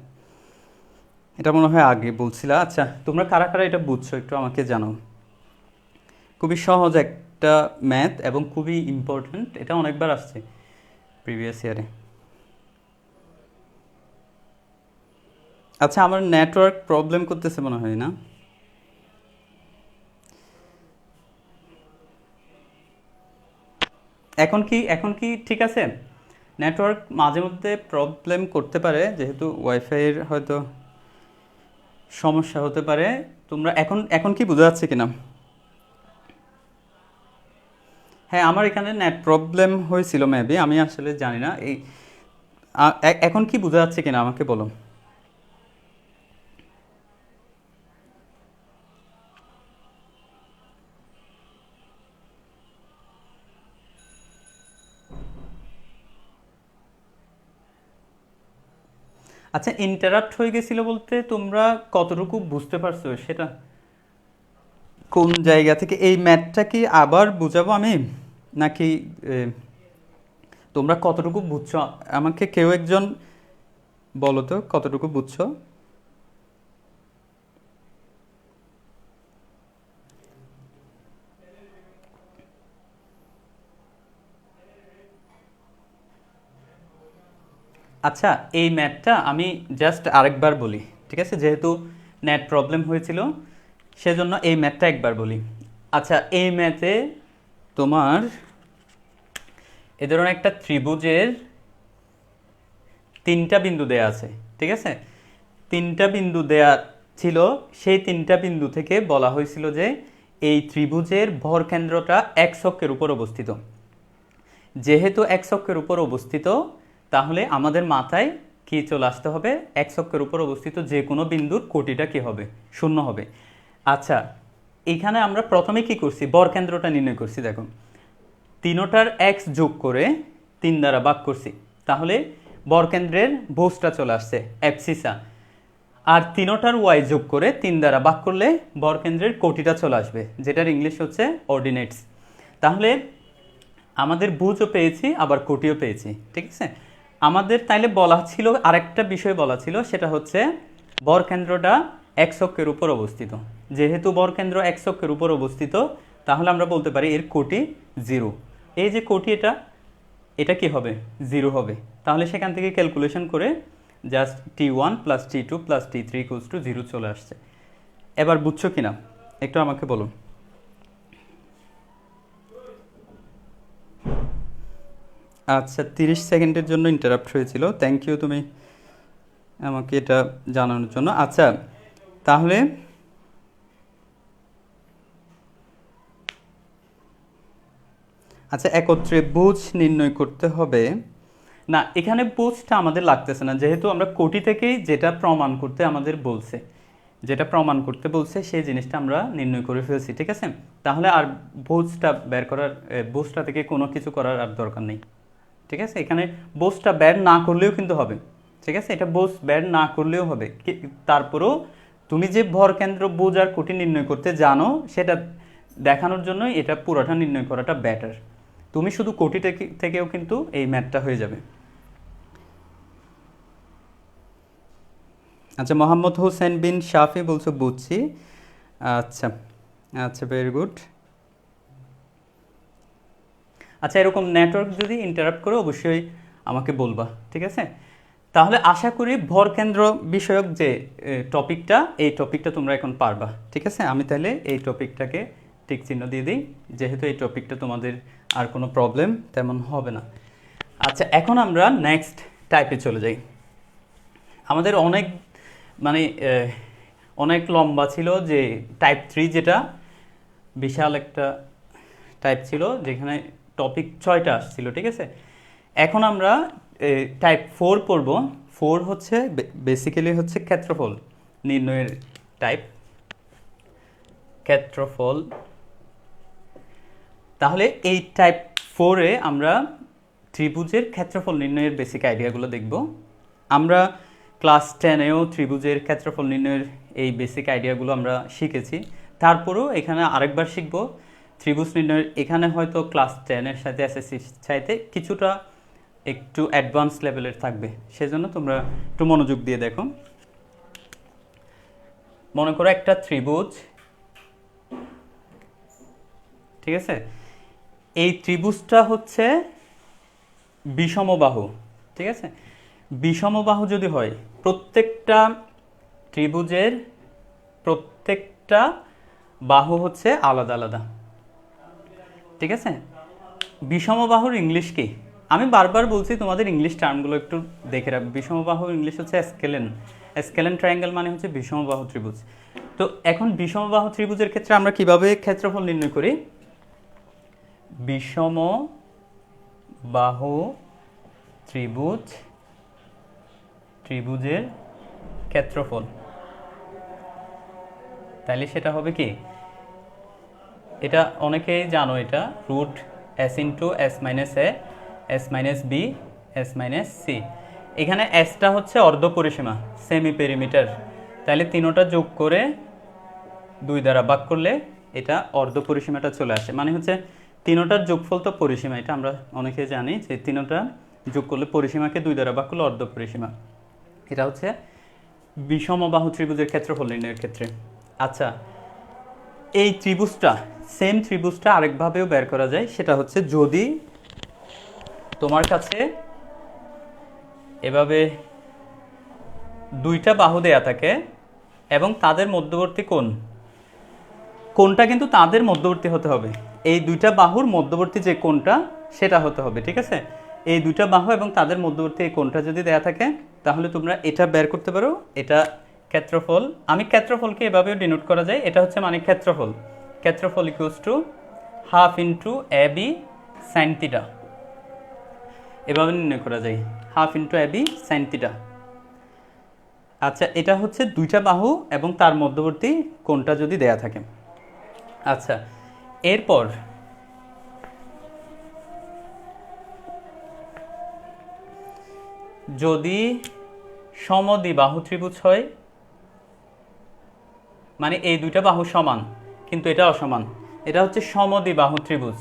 এটা মনে হয় আগে বলছিলা। আচ্ছা, তোমরা কারা কারা এটা বুঝছো একটু আমাকে জানাও। খুবই সহজ একটা ম্যাথ এবং খুবই ইম্পর্ট্যান্ট, এটা অনেকবার আসছে প্রিভিয়াস ইয়ারে। আচ্ছা, আমার নেটওয়ার্ক প্রবলেম করতেছে মনে হয় না? এখন কি ঠিক আছে? নেটওয়ার্ক মাঝে মধ্যে প্রবলেম করতে পারে, যেহেতু ওয়াইফাইয়ের হয়তো সমস্যা হতে পারে। তোমরা এখন কি বোঝা যাচ্ছে কিনা? হ্যাঁ, আমার এখানে নেট প্রবলেম হয়েছিল মেবি, আমি আসলে জানি না। এখন কি বোঝা যাচ্ছে কিনা আমাকে বলো। আচ্ছা, ইন্টারাপ্ট হয়ে গেছিল বলতে তোমরা কতটুকু বুঝতে পারছো সেটা? কোন জায়গা থেকে এই ম্যাথটা কি আবার বুঝাবো আমি, নাকি তোমরা কতটুকু বুঝছো আমাকে কেউ একজন বলো তো কতটুকু বুঝছো? আচ্ছা, এই ম্যাথটা আমি জাস্ট আরেকবার বলি, ঠিক আছে? যেহেতু নেট প্রবলেম হয়েছিল সেজন্য এই ম্যাথটা একবার বলি। আচ্ছা, এই ম্যাথে তোমার এ ধরনের একটা ত্রিভুজের তিনটা বিন্দু দেয়া আছে, ঠিক আছে? তিনটা বিন্দু দেয়া ছিল, সেই তিনটা বিন্দু থেকে বলা হয়েছিল যে এই ত্রিভুজের ভরকেন্দ্রটা এক্স অক্ষের উপর অবস্থিত। যেহেতু এক্স অক্ষের উপর অবস্থিত, তাহলে আমাদের মাথায় কি চলে আসতে হবে? এক্স অক্ষের উপর অবস্থিত যে কোনো বিন্দুর কোটিটা কি হবে? শূন্য হবে। আচ্ছা, এখানে আমরা প্রথমে কি করছি? ভরকেন্দ্রটা নির্ণয় করছি। দেখো, তিনোটার এক্স যোগ করে 3 দ্বারা ভাগ করছি, তাহলে বরকেন্দ্রের ভোজটা চলে আসছে অ্যাবসিসা। আর তিনোটার ওয়াই যোগ করে 3 দ্বারা ভাগ করলে বরকেন্দ্রের কোটিটা চলে আসবে, যেটার ইংলিশ হচ্ছে অর্ডিনেটস। তাহলে আমাদের ভুজও পেয়েছি, আবার কোটিও পেয়েছি, ঠিক আছে? আমাদের তাইলে বলা ছিল, আরেকটা বিষয় বলা ছিল, সেটা হচ্ছে বরকেন্দ্রটা এক্স অক্ষের উপর অবস্থিত। যেহেতু বরকেন্দ্র এক্স অক্ষের উপর অবস্থিত, তাহলে আমরা বলতে পারি এর কোটি 0। এই যে কোটি, এটা এটা কি হবে? 0 হবে। তাহলে সেখান থেকে ক্যালকুলেশন করে just T1 plus T2 plus T3 equals to 0 চলে আসছে। এবার বুঝছো কিনা একটু আমাকে বলো। আচ্ছা, 30 সেকেন্ডের জন্য ইন্টারাপ্ট হয়েছিল, থ্যাংক ইউ তুমি আমাকে এটা জানানোর জন্য। আচ্ছা, তাহলে আচ্ছা, একত্রে বুঝ নির্ণয় করতে হবে না। এখানে বুঝটা আমাদের লাগতেছে না, যেহেতু আমরা কোটি থেকেই যেটা প্রমাণ করতে আমাদের বলছে, যেটা প্রমাণ করতে বলছে সেই জিনিসটা আমরা নির্ণয় করে ফেলছি, ঠিক আছে? তাহলে আর বুঝটা বের করার, বুঝটা থেকে কোনো কিছু করার আর দরকার নেই, ঠিক আছে? এখানে বুঝটা বের না করলেও কিন্তু হবে, ঠিক আছে? এটা বুঝ বের না করলেও হবে, তারপরেও তুমি যে ভর কেন্দ্র বুঝ আর কোটি নির্ণয় করতে জানো, সেটা দেখানোর জন্য এটা পুরোটা নির্ণয় করাটা বেটার। তুমি শুধু কোটি থেকেও কিন্তু এই ম্যাথটা হয়ে যাবে। আচ্ছা, মোহাম্মদ হোসেন বিন শাফি বলছো বুঝছি। আচ্ছা আচ্ছা, ভেরি গুড। আচ্ছা, এরকম নেটওয়ার্ক যদি ইন্টারাপ্ট করে অবশ্যই আমাকে বলবা, ঠিক আছে? তাহলে আশা করি ভরকেন্দ্র বিষয়ক যে টপিকটা, এই টপিকটা তোমরা এখন পারবা, ঠিক আছে? আমি তাহলে এই টপিকটাকে টিক চিহ্ন দিয়ে দিই, যেহেতু এই টপিকটা তোমাদের আর কোনো প্রবলেম তেমন হবে না। আচ্ছা, এখন আমরা নেক্সট টাইপে চলে যাই। আমাদের অনেক মানে অনেক লম্বা ছিল যে টাইপ 3, যেটা বিশাল একটা টাইপ ছিল, যেখানে টপিক 6টা আসছিল, ঠিক আছে? এখন আমরা টাইপ 4 পড়ব। 4 হচ্ছে বেসিক্যালি হচ্ছে ক্ষেত্রফল নির্ণয়ের টাইপ, ক্ষেত্রফল। তাহলে এই টাইপ 4-এ আমরা ত্রিভুজের ক্ষেত্রফল নির্ণয়ের বেসিক আইডিয়াগুলো দেখব। আমরা ক্লাস 10-এও ত্রিভুজের ক্ষেত্রফল নির্ণয়ের এই বেসিক আইডিয়াগুলো আমরা শিখেছি। তারপরেও এখানে আরেকবার শিখব ত্রিভুজ নির্ণয়ের। এখানে হয়তো ক্লাস 10-এর সাথে এসএসসির চাইতে কিছুটা একটু অ্যাডভান্স লেভেলের থাকবে, সেজন্য তোমরা একটু মনোযোগ দিয়ে দেখো। মনে করো একটা ত্রিভুজ, ঠিক আছে? এই ত্রিভুজটা হচ্ছে বিষমবাহু, ঠিক আছে? বিষমবাহু যদি হয়, প্রত্যেকটা ত্রিভুজের প্রত্যেকটা বাহু হচ্ছে আলাদা আলাদা, ঠিক আছে? বিষমবাহুর ইংলিশ কি? আমি বারবার বলছি তোমাদের ইংলিশ টার্মগুলো একটু দেখে রাখবে। বিষমবাহুর ইংলিশ হচ্ছে স্কেলেন। স্কেলেন ট্রায়াঙ্গেল মানে হচ্ছে বিষমবাহু ত্রিভুজ। তো এখন বিষমবাহু ত্রিভুজের ক্ষেত্রে আমরা কিভাবে ক্ষেত্রফল নির্ণয় করি? বিষমবাহু ত্রিভুজের ক্ষেত্রফল, তাহলে সেটা হবে কি? এটা অনেকেই জানো, এটা root s into s minus A, s minus B, s minus C. এখানে এসটা হচ্ছে অর্ধ পরিসীমা, সেমি পেরিমিটার, তাহলে তিনোটা যোগ করে 2 দ্বারা ভাগ করলে এটা অর্ধ পরিসীমাটা চলে আসে। মানে হচ্ছে তিনোটার যোগফল তো পরিসীমা, এটা আমরা অনেকে জানি যে তিনোটা যোগ করলে পরিসীমাকে 2 দ্বারা ভাগ করলে অর্ধ পরিসীমা। এটা হচ্ছে বিষমবাহু ত্রিভুজের ক্ষেত্রফল নির্ণয়ের ক্ষেত্রে। আচ্ছা, এই ত্রিভুজটা, সেম ত্রিভুজটা আরেকভাবেও বের করা যায়, সেটা হচ্ছে যদি তোমার কাছে এভাবে 2টা বাহু দেয়া থাকে এবং তাদের মধ্যবর্তী কোণটা কিন্তু তাদের মধ্যবর্তী হতে হবে, এই 2টা বাহুর মধ্যবর্তী যে কোণটা সেটা হতে হবে, ঠিক আছে? এই 2টা বাহু এবং তাদের মধ্যবর্তী এই কোণটা যদি দেয়া থাকে তাহলে তোমরা এটা বের করতে পারো, এটা ক্ষেত্রফল। আমি ক্ষেত্রফলকে এভাবেও ডিনোট করা যায়, এটা হচ্ছে মানে ক্ষেত্রফল equals to half into A B sine theta, এভাবে নির্ণয় করা যায়, half into A B sine theta. আচ্ছা, এটা হচ্ছে 2টা বাহু এবং তার মধ্যবর্তী কোণটা যদি দেয়া থাকে। আচ্ছা, এরপর যদি সমদ্বিবাহু ত্রিভুজ হয়, মানে এই 2টা বাহু সমান কিন্তু এটা অসমান, এটা হচ্ছে সমদ্বিবাহু ত্রিভুজ,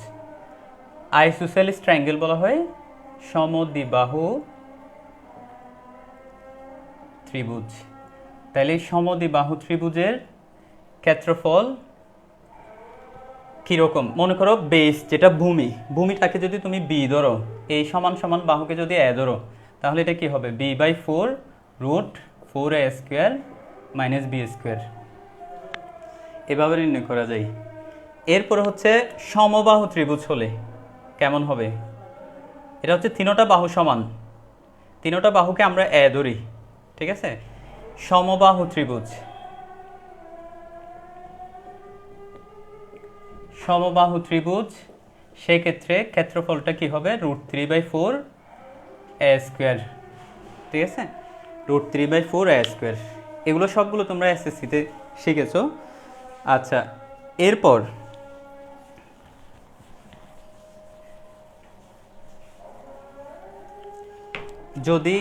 আইসোসেলিস ট্রায়াঙ্গেল বলা হয় সমদ্বিবাহু ত্রিভুজ। তাহলে সমদ্বিবাহু ত্রিভুজের ক্ষেত্রফল কীরকম? মনে করো বেস যেটা ভূমিটাকে যদি তুমি বি ধরো, এই সমান সমান বাহুকে যদি এ ধরো, তাহলে এটা কি হবে? b/4 root 4a² minus b², এভাবে নির্ণয় করা যায়। এরপর হচ্ছে সমবাহু ত্রিভুজ হলে কেমন হবে? এটা হচ্ছে তিনোটা বাহু সমান, তিনোটা বাহুকে আমরা এ ধরি, ঠিক আছে? সমবাহু ত্রিভুজ, সেক্ষেত্রে ক্ষেত্রফলটা কি হবে? রুট 3/4a², ঠিক আছে? রুট 3/4a², এগুলো সবগুলো তোমরা এসএসসিতে শিখেছো। আচ্ছা, এরপর যদি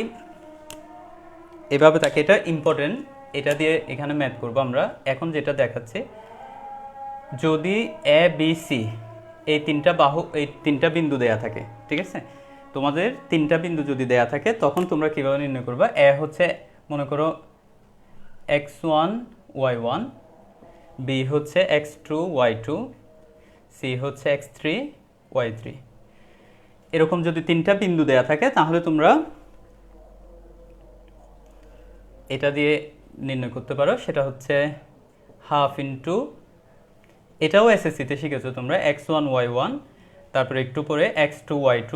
এভাবে থাকে, এটা ইম্পর্টেন্ট, এটা দিয়ে এখানে ম্যাথ করবো আমরা। এখন যেটা দেখাচ্ছে, যদি এ বি সি এই 3টা বাহু, এই 3টা বিন্দু দেয়া থাকে, ঠিক আছে? তোমাদের 3টা বিন্দু যদি দেয়া থাকে তখন তোমরা কীভাবে নির্ণয় করবা? এ হচ্ছে মনে করো x1 y1, বি হচ্ছে x2 y2, সি হচ্ছে x3 y3। এরকম যদি 3টা বিন্দু দেয়া থাকে তাহলে তোমরা এটা দিয়ে নির্ণয় করতে পারো, সেটা হচ্ছে হাফ ইন্টু, এটাও এসএসসিতে শিখেছো তোমরা, x1 y1, তারপরে একটু পরে x2 y2,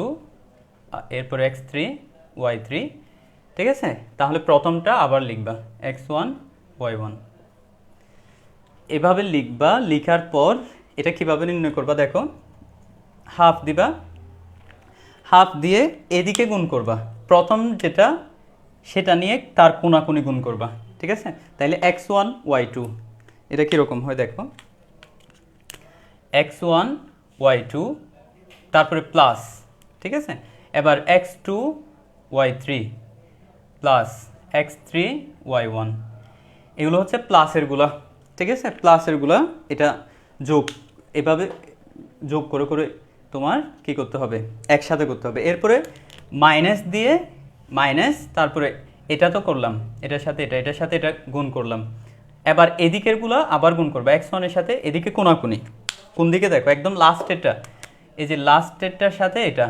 এরপরে x3 y3, ঠিক আছে? তাহলে প্রথমটা আবার লিখবা x1 y1, এভাবে লিখবা। লিখার পর এটা কিভাবে নির্ণয় করবা দেখো, হাফ দিবা, হাফ দিয়ে এদিকে গুণ করবা, প্রথম যেটা সেটা নিয়ে তার কোনাকুনি গুণ করবা, ঠিক আছে? তাইলে x1 y2 এটা কীরকম হয় দেখো, x1 y2 তারপরে প্লাস, ঠিক আছে? এবার x2 y3 plus x3 y1, এগুলো হচ্ছে প্লাসেরগুলা, ঠিক আছে? প্লাসেরগুলা এটা যোগ, এভাবে যোগ করে করে তোমার কি করতে হবে? একসাথে করতে হবে। এরপরে মাইনাস দিয়ে মাইনাস, তারপরে এটা তো করলাম, এটার সাথে এটা, এটার সাথে এটা গুণ করলাম, এবার এদিকেরগুলো আবার গুণ করবো x1 এর সাথে, এদিকে কোনাকুনি, কোন দিকে দেখো? একদম লাস্টেরটা, এই যে লাস্টেরটার সাথে এটা,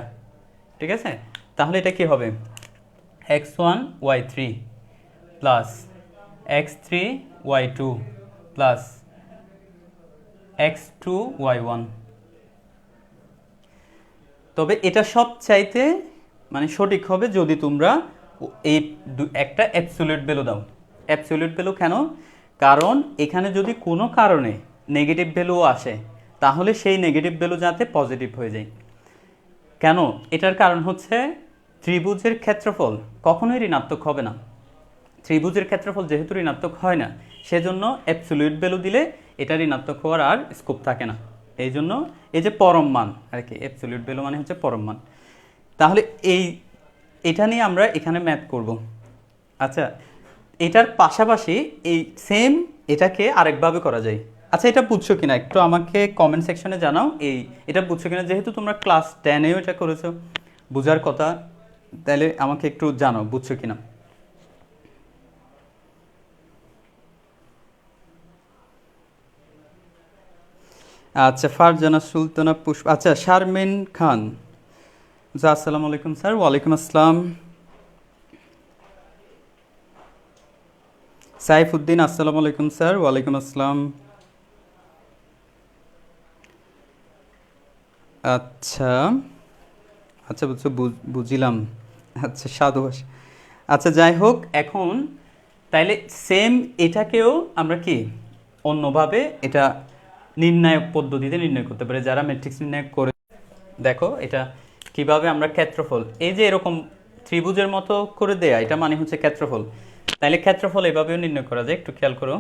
ঠিক আছে? তাহলে এটা কি হবে? x1 y3 plus x3 y2 plus x2 y1। তবে এটা সবচাইতে মানে সঠিক হবে যদি তোমরা এই একটা অ্যাবসলিউট ভ্যালু দাও। অ্যাবসলিউট ভ্যালু কেন? কারণ এখানে যদি কোনো কারণে নেগেটিভ ভ্যালুও আসে তাহলে সেই নেগেটিভ ভ্যালু যাতে পজিটিভ হয়ে যায়। কেন? এটার কারণ হচ্ছে ত্রিভুজের ক্ষেত্রফল কখনোই ঋণাত্মক হবে না। ত্রিভুজের ক্ষেত্রফল যেহেতু ঋণাত্মক হয় না, সেজন্য অ্যাবসলিউট ভ্যালু দিলে এটা ঋণাত্মক হওয়ার আর স্কোপ থাকে না। এই জন্য এই যে পরম মান আর কি, অ্যাবসলিউট ভ্যালু মানে হচ্ছে পরম মান। তাহলে এই এটা নিয়ে আমরা এখানে ম্যাথ করব। আচ্ছা, এটার পাশাপাশি এই সেম এটাকে আরেকভাবে করা যায়। আচ্ছা, এটা বুঝছো কিনা একটু আমাকে কমেন্ট সেকশনে জানাও। এটা বুঝছো কিনা, যেহেতু তোমরা ক্লাস 10-এও এটা করেছো, বোঝার কথা, তাহলে আমাকে একটু জানাও বুঝছো কিনা। আচ্ছা, ফারজানা সুলতানা পুষ্প, আচ্ছা শারমিন খান, আসসালামু আলাইকুম স্যার। ওয়ালাইকুম আসসালাম। সাইফুদ্দিন, আসসালামু আলাইকুম স্যার। ওয়ালাইকুম আসসালাম। আচ্ছা আচ্ছা, বুঝছো, বুঝিলাম। আচ্ছা, সাধু। আচ্ছা, যাই হোক, এখন তাইলে সেম এটাকেও আমরা কি অন্যভাবে এটা নির্ণায়ক পদ্ধতিতে নির্ণয় করতে পারি, যারা ম্যাট্রিক্স নির্ণয় করে। দেখো এটা কিভাবে আমরা ক্ষেত্রফল, এই যে এরকম ত্রিভুজের মতো করে দেয়া, এটা মানে হচ্ছে ক্ষেত্রফল। তাইলে ক্ষেত্রফল এভাবেও নির্ণয় করা যায়, একটু খেয়াল করো।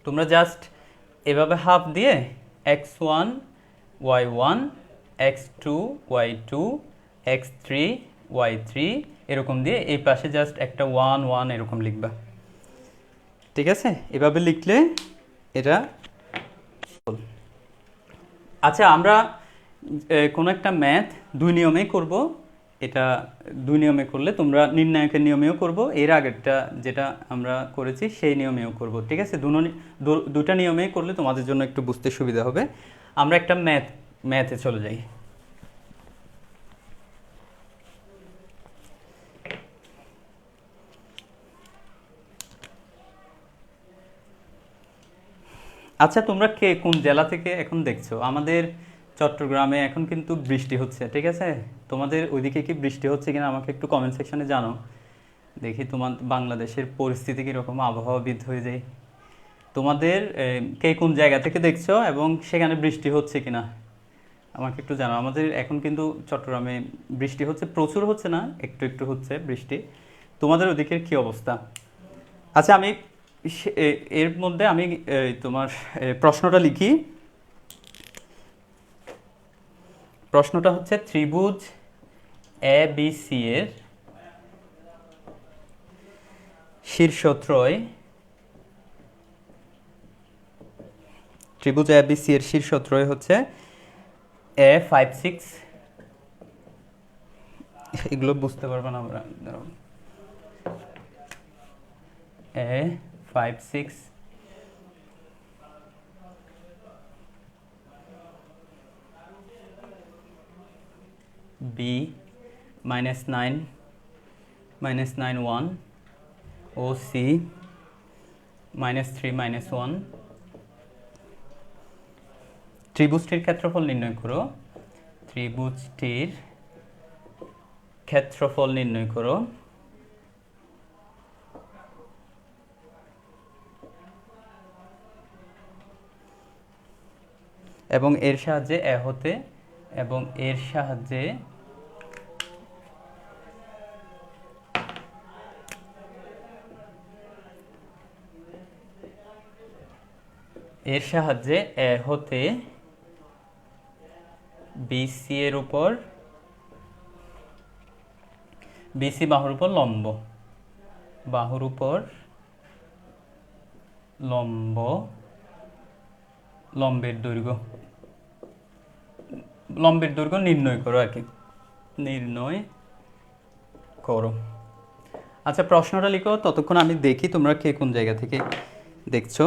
তোমরা জাস্ট এভাবে হাফ দিয়ে x1 y1 x2 y2 x3 y3 এরকম দিয়ে এই পাশে জাস্ট একটা 1 1 এরকম লিখবা। ঠিক আছে, এভাবে লিখলে এটা। আচ্ছা, আমরা কোনো একটা ম্যাথ দুই নিয়মে করব। এটা দুই নিয়মে করলে তোমরা নির্ণায়কের নিয়মেও করব, এর আগেরটা যেটা আমরা করেছি সেই নিয়মেও করব। ঠিক আছে, দুটা নিয়মেই করলে তোমাদের জন্য একটু বুঝতে সুবিধা হবে। আমরা একটা ম্যাথে চলে যাই। আচ্ছা, তোমরা কে কোন জেলা থেকে এখন দেখছো? আমাদের চট্টগ্রামে এখন কিন্তু বৃষ্টি হচ্ছে। ঠিক আছে, তোমাদের ওইদিকে কি বৃষ্টি হচ্ছে কিনা আমাকে একটু কমেন্ট সেকশনে জানো, দেখি তোমার বাংলাদেশের পরিস্থিতি কীরকম, আবহাওয়াবিদ হয়ে যায়। তোমাদের কে কোন জায়গা থেকে দেখছো এবং সেখানে বৃষ্টি হচ্ছে কিনা আমাকে একটু জানাও। আমাদের এখন কিন্তু চট্টগ্রামে বৃষ্টি হচ্ছে, প্রচুর হচ্ছে না, একটু একটু হচ্ছে বৃষ্টি। তোমাদের ওদিকের কি অবস্থা? আচ্ছা, আমি এর মধ্যে আমি তোমার প্রশ্নটা লিখি। প্রশ্নটা হচ্ছে ত্রিভুজ এ বি সি এর শীর্ষত্রয়, ত্রিভুজ এ বি সি এর শীর্ষত্রয় হচ্ছে A5 6, এগুলো বুঝতে পারবো না আমরা, A5 6 B -9 -9 1 ও C -3 -1। ত্রিভুজটির ক্ষেত্রফল নির্ণয় করো। ত্রিভুজটির ক্ষেত্রফল নির্ণয় করো। এবং এর সাহায্যে এ হতে এবং এর সাহায্যে এ হতে বিসি এর উপর, বিসি বাহুর উপর লম্ব, বাহুর উপর লম্ব, লম্বের দৈর্ঘ্য নির্ণয় করো আর কি, নির্ণয় করো। আচ্ছা, প্রশ্নটা লিখো, ততক্ষণ আমি দেখি তোমরা কে কোন জায়গা থেকে দেখছো।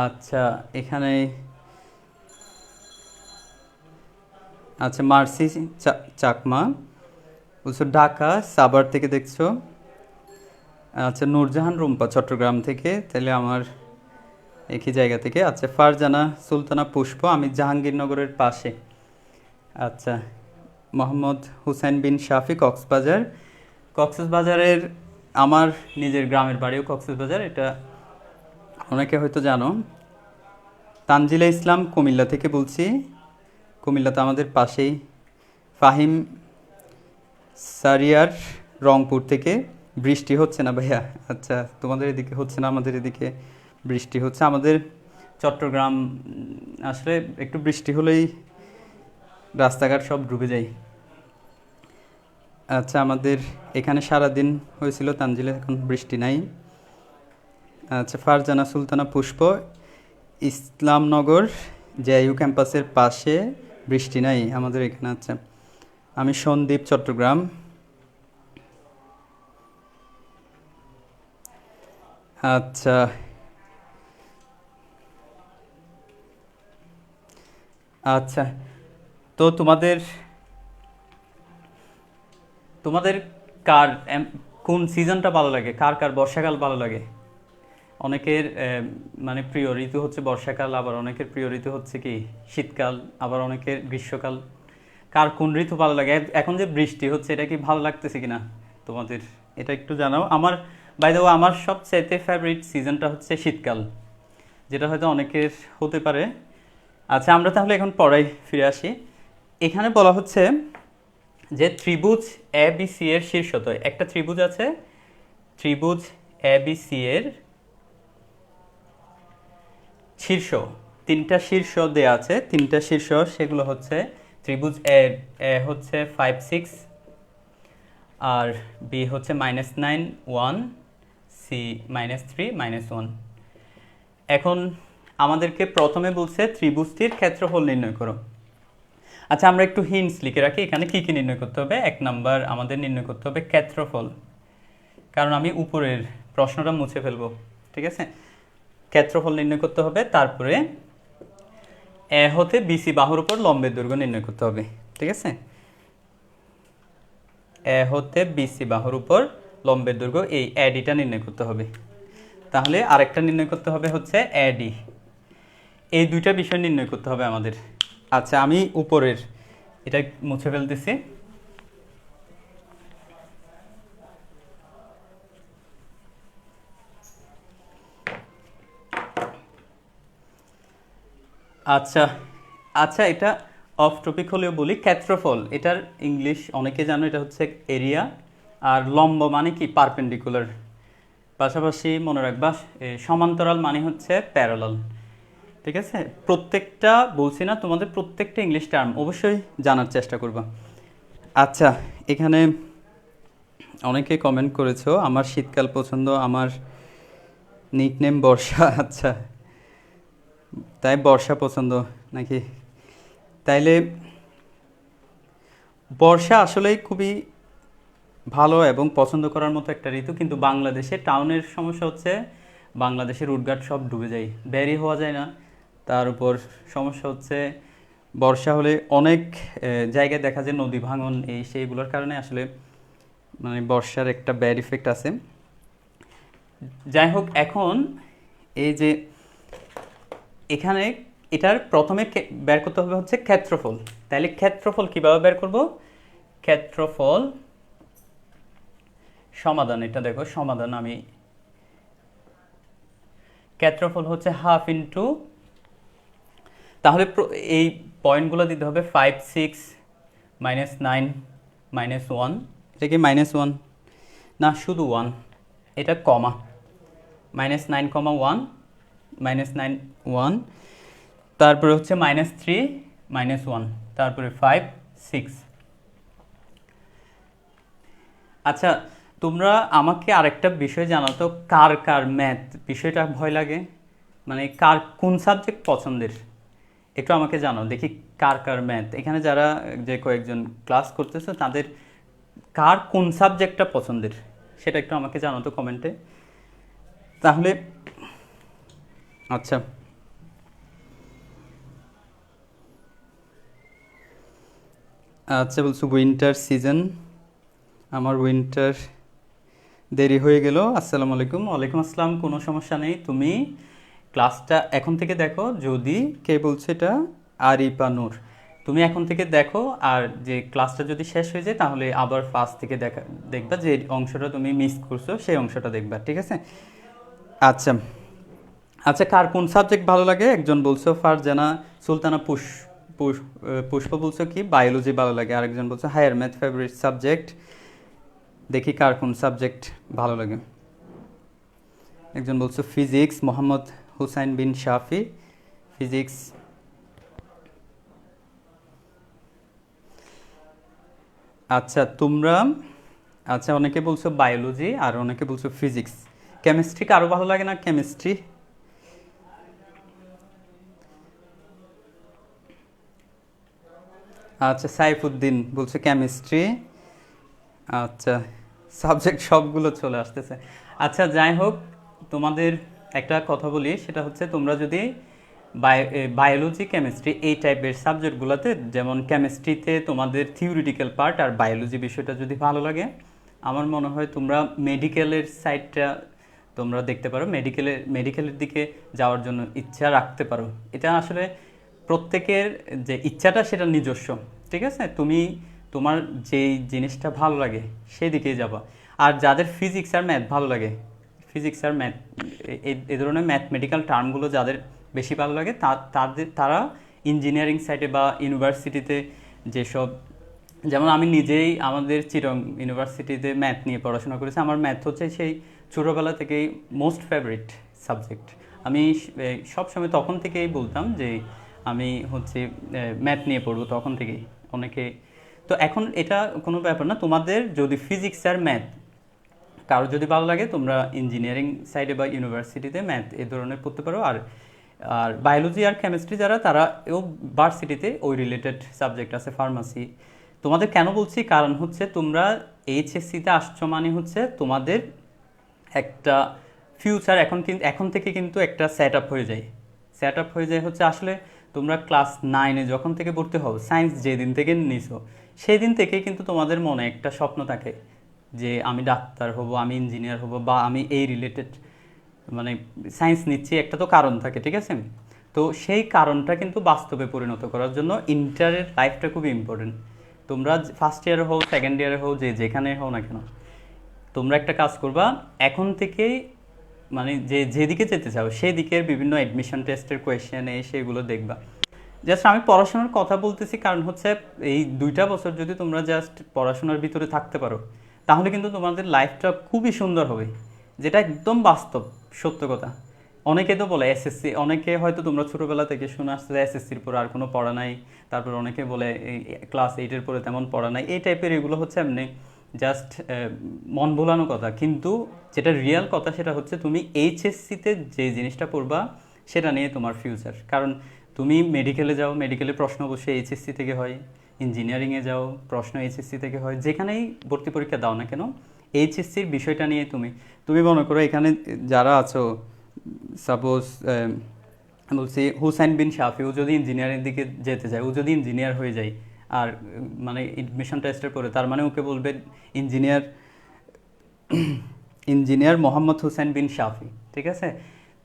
আচ্ছা, এখানে আচ্ছা, মার্সি চাকমা বলছো ঢাকা সাভার থেকে দেখছো। আচ্ছা, নূরজাহান রুম্পা চট্টগ্রাম থেকে, তাহলে আমার একই জায়গা থেকে। আচ্ছা, ফারজানা সুলতানা পুষ্প, আমি জাহাঙ্গীরনগরের পাশে। আচ্ছা, মোহাম্মদ হুসেন বিন শাফি কক্সবাজারের আমার নিজের গ্রামের বাড়িও কক্সবাজার, এটা অনেকে হয়তো জানো। তানজিলা ইসলাম কুমিল্লা থেকে বলছি, কুমিল্লাতে আমাদের পাশেই। ফাহিম সারিয়ার রংপুর থেকে, বৃষ্টি হচ্ছে না ভাইয়া। আচ্ছা, তোমাদের এদিকে হচ্ছে না, আমাদের এদিকে বৃষ্টি হচ্ছে। আমাদের চট্টগ্রাম আসলে একটু বৃষ্টি হলেই রাস্তাঘাট সব ডুবে যায়। আচ্ছা, আমাদের এখানে সারাদিন হয়েছিল, তানজিলে এখন বৃষ্টি নাই। আচ্ছা, ফারজানা সুলতানা পুষ্প, ইসলামনগর জেআইইউ ক্যাম্পাসের পাশে বৃষ্টি নাই আমাদের এখানে। আচ্ছা, আমি সন্দীপ, চট্টগ্রাম। আচ্ছা আচ্ছা, তো তোমাদের তোমাদের কার কোন সিজনটা ভালো লাগে? কার কার বর্ষাকাল ভালো লাগে? অনেকের মানে প্রিয় ঋতু হচ্ছে বর্ষাকাল, আবার অনেকের প্রিয় ঋতু হচ্ছে কি শীতকাল, আবার অনেকের গ্রীষ্মকাল। কার কোন ঋতু ভালো লাগে? এখন যে বৃষ্টি হচ্ছে এটা কি ভালো লাগতেছে কিনা তোমাদের, এটা একটু জানাও। আমার বাই দ্য ওয়ে আমার সবচাইতে ফেভারিট সিজনটা হচ্ছে শীতকাল, যেটা হয়তো অনেকের হতে পারে। আচ্ছা, আমরা তাহলে এখন পড়ায় ফিরে আসি। এখানে বলা হচ্ছে যে ত্রিভুজ এ বি সি এর শীর্ষদ্বয়, একটা ত্রিভুজ আছে, ত্রিভুজ এ বি সি এর শীর্ষ, তিনটা শীর্ষ দেয়া আছে, তিনটা শীর্ষ, সেগুলো হচ্ছে ত্রিভুজ এ, এ হচ্ছে 5 6, আর বি হচ্ছে -9 1, সি -3 -1। এখন আমাদেরকে প্রথমে বলছে ত্রিভুজটির ক্ষেত্রফল নির্ণয় করো। আচ্ছা, আমরা একটু হিন্টস লিখে রাখি এখানে কি কি নির্ণয় করতে হবে। 1 নাম্বার আমাদের নির্ণয় করতে হবে ক্ষেত্রফল, কারণ আমি উপরের প্রশ্নটা মুছে ফেলবো, ঠিক আছে। ক্ষেত্রফল নির্ণয় করতে হবে, তারপরে এ হতে বিসি বাহুর উপর লম্বের দৈর্ঘ্য নির্ণয় করতে হবে, ঠিক আছে। এ হতে বিসি বাহুর উপর লম্বের দৈর্ঘ্য, এই এডিটা নির্ণয় করতে হবে। তাহলে আরেকটা নির্ণয় করতে হবে হচ্ছে এডি। এই দুইটা বিষয় নির্ণয় করতে হবে আমাদের। আচ্ছা, আমি উপরের এটা মুছে ফেলতেছি। আচ্ছা আচ্ছা, এটা অফ টপিক হলেও বলি, ক্ষেত্রফল এটার ইংলিশ অনেকে জানো, এটা হচ্ছে এরিয়া, আর লম্ব মানে কি পারপেন্ডিকুলার। পাশাপাশি মনে রাখবা সমান্তরাল মানে হচ্ছে প্যারালাল, ঠিক আছে। প্রত্যেকটা বলছি না, তোমাদের প্রত্যেকটা ইংলিশ টার্ম অবশ্যই জানার চেষ্টা করবা। আচ্ছা, এখানে অনেকে কমেন্ট করেছো আমার শীতকাল পছন্দ, আমার নিকনেম বর্ষা। আচ্ছা, তাই বর্ষা পছন্দ নাকি? তাইলে বর্ষা আসলেই খুবই ভালো এবং পছন্দ করার মতো একটা ঋতু, কিন্তু বাংলাদেশে টাউনের সমস্যা হচ্ছে বাংলাদেশের রুটঘাট সব ডুবে যায়, বেরই হওয়া যায় না। তার উপর সমস্যা হচ্ছে বর্ষা হলে অনেক জায়গায় দেখা যায় নদী ভাঙন, এই সেইগুলোর কারণে আসলে মানে বর্ষার একটা ব্যাড ইফেক্ট আছে। যাই হোক, এখন এই যে এখানে এটার প্রথমে বের করতে হবে হচ্ছে ক্ষেত্রফল। তাহলে ক্ষেত্রফল কিভাবে বের করব? ক্ষেত্রফল সমাধান, এটা দেখো সমাধান, আমি ক্ষেত্রফল হচ্ছে হাফ ইন্টু, তাহলে এই পয়েন্টগুলো দিতে হবে 5 6 -9 -1, এটা কি -1 না শুধু 1, এটা কমা, -9, 1 -9 1, তারপরে হচ্ছে -3 -1, তারপরে 5 6। আচ্ছা, তোমরা আমাকে আরেকটা বিষয় জানাও তো, কার কার ম্যাথ বিষয়টা ভয় লাগে, মানে কার কোন সাবজেক্ট পছন্দের, একটু আমাকে জানাও দেখি। কার কার ম্যাথ, এখানে যারা যে কয়েকজন ক্লাস করতেছে তাদের কার কোন সাবজেক্টটা পছন্দের সেটা একটু আমাকে জানাও তো কমেন্টে। তাহলে আচ্ছা, আচ্ছা বলছো উইন্টার সিজন, আমার উইন্টার দেরি হয়ে গেল। আসসালামু আলাইকুম। ওয়ালাইকুম আসসালাম, কোনো সমস্যা নেই, তুমি ক্লাসটা এখন থেকে দেখো। যদি কে বলছে এটা? আরিপা নূর, তুমি এখন থেকে দেখো, আর যে ক্লাসটা যদি শেষ হয়ে যায় তাহলে আবার ফার্স্ট থেকে দেখবা, যে অংশটা তুমি মিস করছো সেই অংশটা দেখবা, ঠিক আছে। আচ্ছা আচ্ছা, কার কোন সাবজেক্ট ভালো লাগে? একজন বলছো ফারজানা সুলতানা পুষ্প বলছো কি বায়োলজি ভালো লাগে, আরেকজন বলছো হায়ার ম্যাথ ফেভারিট সাবজেক্ট। দেখি কার কোন সাবজেক্ট ভালো লাগে। একজন বলছো ফিজিক্স, মোহাম্মদ হুসাইন বিন শাফি, ফিজিক্স। আচ্ছা তোমরা, আচ্ছা অনেকে বলছো বায়োলজি আর অনেকে বলছো ফিজিক্স। কেমিস্ট্রি কারো ভালো লাগে না? কেমিস্ট্রি, আচ্ছা সাইফুদ্দিন বলছে কেমিস্ট্রি। আচ্ছা সাবজেক্ট সবগুলো চলে আসতেছে। আচ্ছা যাই হোক, তোমাদের একটা কথা বলি, সেটা হচ্ছে তোমরা যদি বায়োলজি কেমিস্ট্রি এই টাইপের সাবজেক্টগুলোতে, যেমন কেমিস্ট্রিতে তোমাদের থিওরিটিক্যাল পার্ট আর বায়োলজি বিষয়টা যদি ভালো লাগে, আমার মনে হয় তোমরা মেডিকেলের সাইডটা তোমরা দেখতে পারো, মেডিকেলের দিকে যাওয়ার জন্য ইচ্ছা রাখতে পারো। এটা আসলে প্রত্যেকের যে ইচ্ছাটা সেটা নিজস্ব, ঠিক আছে? তুমি তোমার যেই জিনিসটা ভালো লাগে সেই দিকেই যাবা। আর যাদের ফিজিক্স আর ম্যাথ ভালো লাগে, ফিজিক্স আর ম্যাথ এই ধরনের ম্যাথমেটিক্যাল টার্মগুলো যাদের বেশি ভালো লাগে, তারা ইঞ্জিনিয়ারিং সাইডে বা ইউনিভার্সিটিতে যেসব, যেমন আমি নিজেই আমাদের চিটং ইউনিভার্সিটিতে ম্যাথ নিয়ে পড়াশোনা করেছি। আমার ম্যাথ হচ্ছে সেই ছোটোবেলা থেকেই মোস্ট ফেভারিট সাবজেক্ট। আমি সবসময় তখন থেকেই বলতাম যে আমি হচ্ছে ম্যাথ নিয়ে পড়বো, তখন থেকেই। অনেকে তো এখন এটা কোনো ব্যাপার না, তোমাদের যদি ফিজিক্স আর ম্যাথ কারো যদি ভালো লাগে, তোমরা ইঞ্জিনিয়ারিং সাইডে বা ইউনিভার্সিটিতে ম্যাথ এই ধরনের পড়তে পারো। আর আর বায়োলজি আর কেমিস্ট্রি যারা, তারা ভার্সিটিতে ওই রিলেটেড সাবজেক্ট আছে, ফার্মাসি। তোমাদের কেন বলছি, কারণ হচ্ছে তোমরা এইচএসসিতে আসছো মানে হচ্ছে তোমাদের একটা ফিউচার এখন থেকে কিন্তু একটা সেট আপ হয়ে যায়। সেট আপ হয়ে যায় হচ্ছে আসলে তোমরা ক্লাস 9-এ যখন থেকে ভর্তি হও, সায়েন্স যেদিন থেকে নিছো সেই দিন থেকেই কিন্তু তোমাদের মনে একটা স্বপ্ন থাকে যে আমি ডাক্তার হব, আমি ইঞ্জিনিয়ার হব, বা আমি এই রিলেটেড মানে সায়েন্স নিচ্ছি, একটা তো কারণ থাকে, ঠিক আছে? তো সেই কারণটা কিন্তু বাস্তবে পরিণত করার জন্য ইন্টারের লাইফটা খুবই ইম্পর্টেন্ট। তোমরা ফার্স্ট ইয়ারে হও, সেকেন্ড ইয়ারে হও, যেখানে হও না কেন, তোমরা একটা কাজ করবা, এখন থেকেই মানে যেদিকে যেতে চাও সেই দিকের বিভিন্ন অ্যাডমিশন টেস্টের কোয়েশ্চেন সেগুলো দেখবা। জাস্ট আমি পড়াশোনার কথা বলতেছি কারণ হচ্ছে এই 2টা বছর যদি তোমরা জাস্ট পড়াশোনার ভিতরে থাকতে পারো, তাহলে কিন্তু তোমাদের লাইফটা খুবই সুন্দর হবে, যেটা একদম বাস্তব সত্য কথা। অনেকে তো বলে এসএসসি, অনেকে হয়তো তোমরা ছোটোবেলা থেকে শুনে আসছে এসএসসির পর আর কোনো পড়া নাই, তারপর অনেকে বলে ক্লাস 8-এর পরে তেমন পড়া নাই, এই টাইপের এগুলো হচ্ছে এমনি জাস্ট মন ভোলানো কথা। কিন্তু যেটা রিয়েল কথা সেটা হচ্ছে তুমি এইচএসসিতে যে জিনিসটা পড়বা সেটা নিয়ে তোমার ফিউচার। কারণ তুমি মেডিকেলে যাও, মেডিকেলে প্রশ্ন অবশ্যই এইচএসসি থেকে হয়, ইঞ্জিনিয়ারিংয়ে যাও প্রশ্ন এইচএসসি থেকে হয়, যেখানেই ভর্তি পরীক্ষা দাও না কেন এইচএসসির বিষয়টা নিয়ে তুমি মনে করো এখানে যারা আছো, সাপোজ বলছি হুসাইন বিন শাফি, ও যদি ইঞ্জিনিয়ারিং দিকে যেতে চায়, ও যদি ইঞ্জিনিয়ার হয়ে যায় আর মানে এডমিশন টেস্টের পরে, তার মানে ওকে বলবে ইঞ্জিনিয়ার ইঞ্জিনিয়ার মোহাম্মদ হুসাইন বিন শাফি, ঠিক আছে?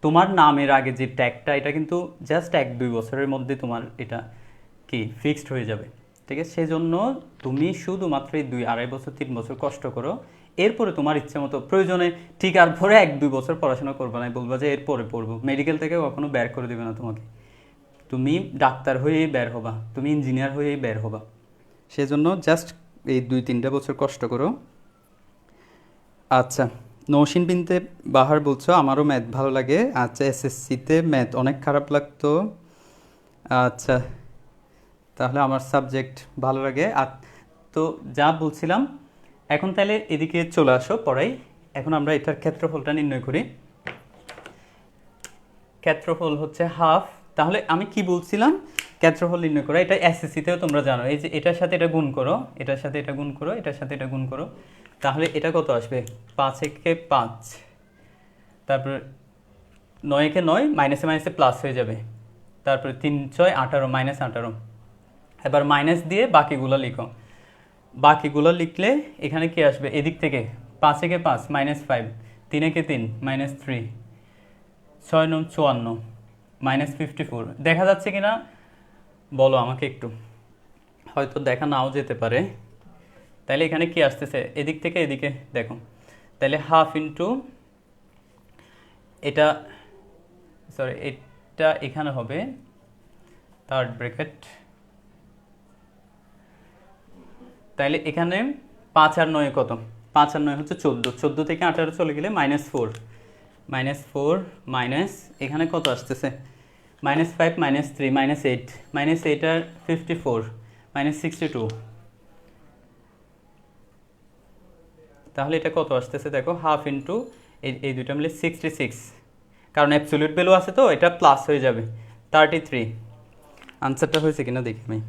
তোমার নামের আগে যে ট্যাগটা, এটা কিন্তু জাস্ট 1-2 বছরের মধ্যে তোমার এটা কি ফিক্সড হয়ে যাবে, ঠিক আছে? সেই জন্য তুমি শুধুমাত্র এই 2-2.5 বছর 3 বছর কষ্ট করো, এরপরে তোমার ইচ্ছে মতো প্রয়োজনে ঠিক আর পরে 1-2 বছর পড়াশোনা করবে না, বলবা যে এরপরে পড়বো, মেডিকেল থেকে কখনো বের করে দেবে না তোমাকে। তুমি ডাক্তার হয়েই বের হবা, তুমি ইঞ্জিনিয়ার হয়েই বের হবা। সেজন্য জাস্ট এই 2-3টা বছর কষ্ট করো। আচ্ছা নৌসিন বিনতে বাহার বলছো আমারও ম্যাথ ভালো লাগে। আচ্ছা এসএসসিতে ম্যাথ অনেক খারাপ লাগতো। আচ্ছা তাহলে আমার সাবজেক্ট ভালো লাগে। আর তো যা বলছিলাম, এখন তাহলে এদিকে চলে আসো পড়াই। এখন আমরা এটার ক্ষেত্রফলটা নির্ণয় করি। ক্ষেত্রফল হচ্ছে হাফ। তাহলে আমি কি বলছিলাম, ক্ষেত্রফল নির্ণয় করা, এটা এসএসসিতেও তোমরা জানো। এই যে এটার সাথে এটা গুণ করো, এটার সাথে এটা গুণ করো, এটার সাথে এটা গুণ করো, তাহলে এটা কত আসবে? 5-এ 5, তারপর 9-এ 9, মাইনাসে মাইনাসে প্লাস হয়ে যাবে, তারপরে 3-6 18, -18। এবার মাইনাস দিয়ে বাকিগুলো লিখো। বাকিগুলো লিখলে এখানে কি আসবে? এদিক থেকে 5-এ 5 -5, 3-এ 3 -3, 6-9 54, -54। দেখা যাচ্ছে কিনা বলো আমাকে একটু, হয়তো দেখা নাও যেতে পারে। তাহলে এখানে কি আসতেছে? এদিক থেকে এদিকে দেখো, তাহলে হাফ ইন্টু এটা, সরি এটা এখানে হবে থার্ড ব্র্যাকেট। তাহলে এখানে 5 আর 9 কত? 5 আর 9 হচ্ছে 14, 14 থেকে 18 চলে গেলে -4, -4 মাইনাস এখানে কত আসতেছে? -5 -3 -8 -8 আর 54 -62, তাহলে এটা কত আসতেছে দেখো, হাফ ইন্টু এই দুটো মিলে 66, কারণ অ্যাবসলিউট ভ্যালু আছে তো এটা প্লাস হয়ে যাবে 33। আনসারটা হয়েছে কিনা দেখি আমি।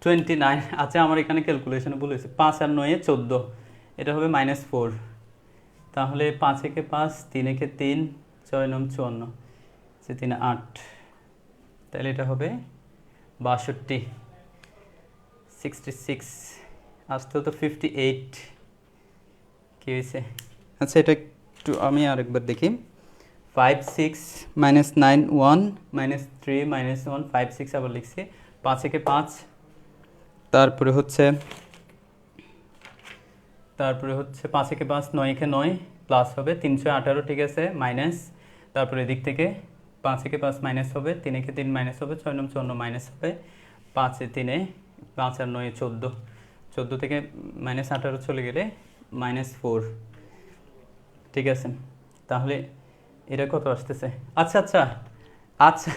29, আচ্ছা আমার এখানে ক্যালকুলেশনে ভুল হয়েছে, 5 আর 9 14, এটা হবে -4, তাহলে 5 একে 5, 3 একে 3, 6 9 54, 3 8, তাহলে এটা হবে 62, 66 আসতে তো 58, কি হয়েছে? আচ্ছা এটা একটু আমি আরেকবার দেখি, 5 6 -9 1 -3 -1 5 6 আবার লিখছি, 5 একে 5, তারপরে হচ্ছে 5 একে 5, 9 একে 9, প্লাস হবে 318, ঠিক আছে, মাইনাস, তারপরে এদিক থেকে 5 একে 5 মাইনাস হবে, 3 একে 3 মাইনাস হবে, 6 9 54 মাইনাস হবে, 5 এ 3 5 আর 9 14, 14 থেকে -18 চলে গেলে -4, ঠিক আছে, তাহলে এটা কত আসতেছে? আচ্ছা আচ্ছা আচ্ছা,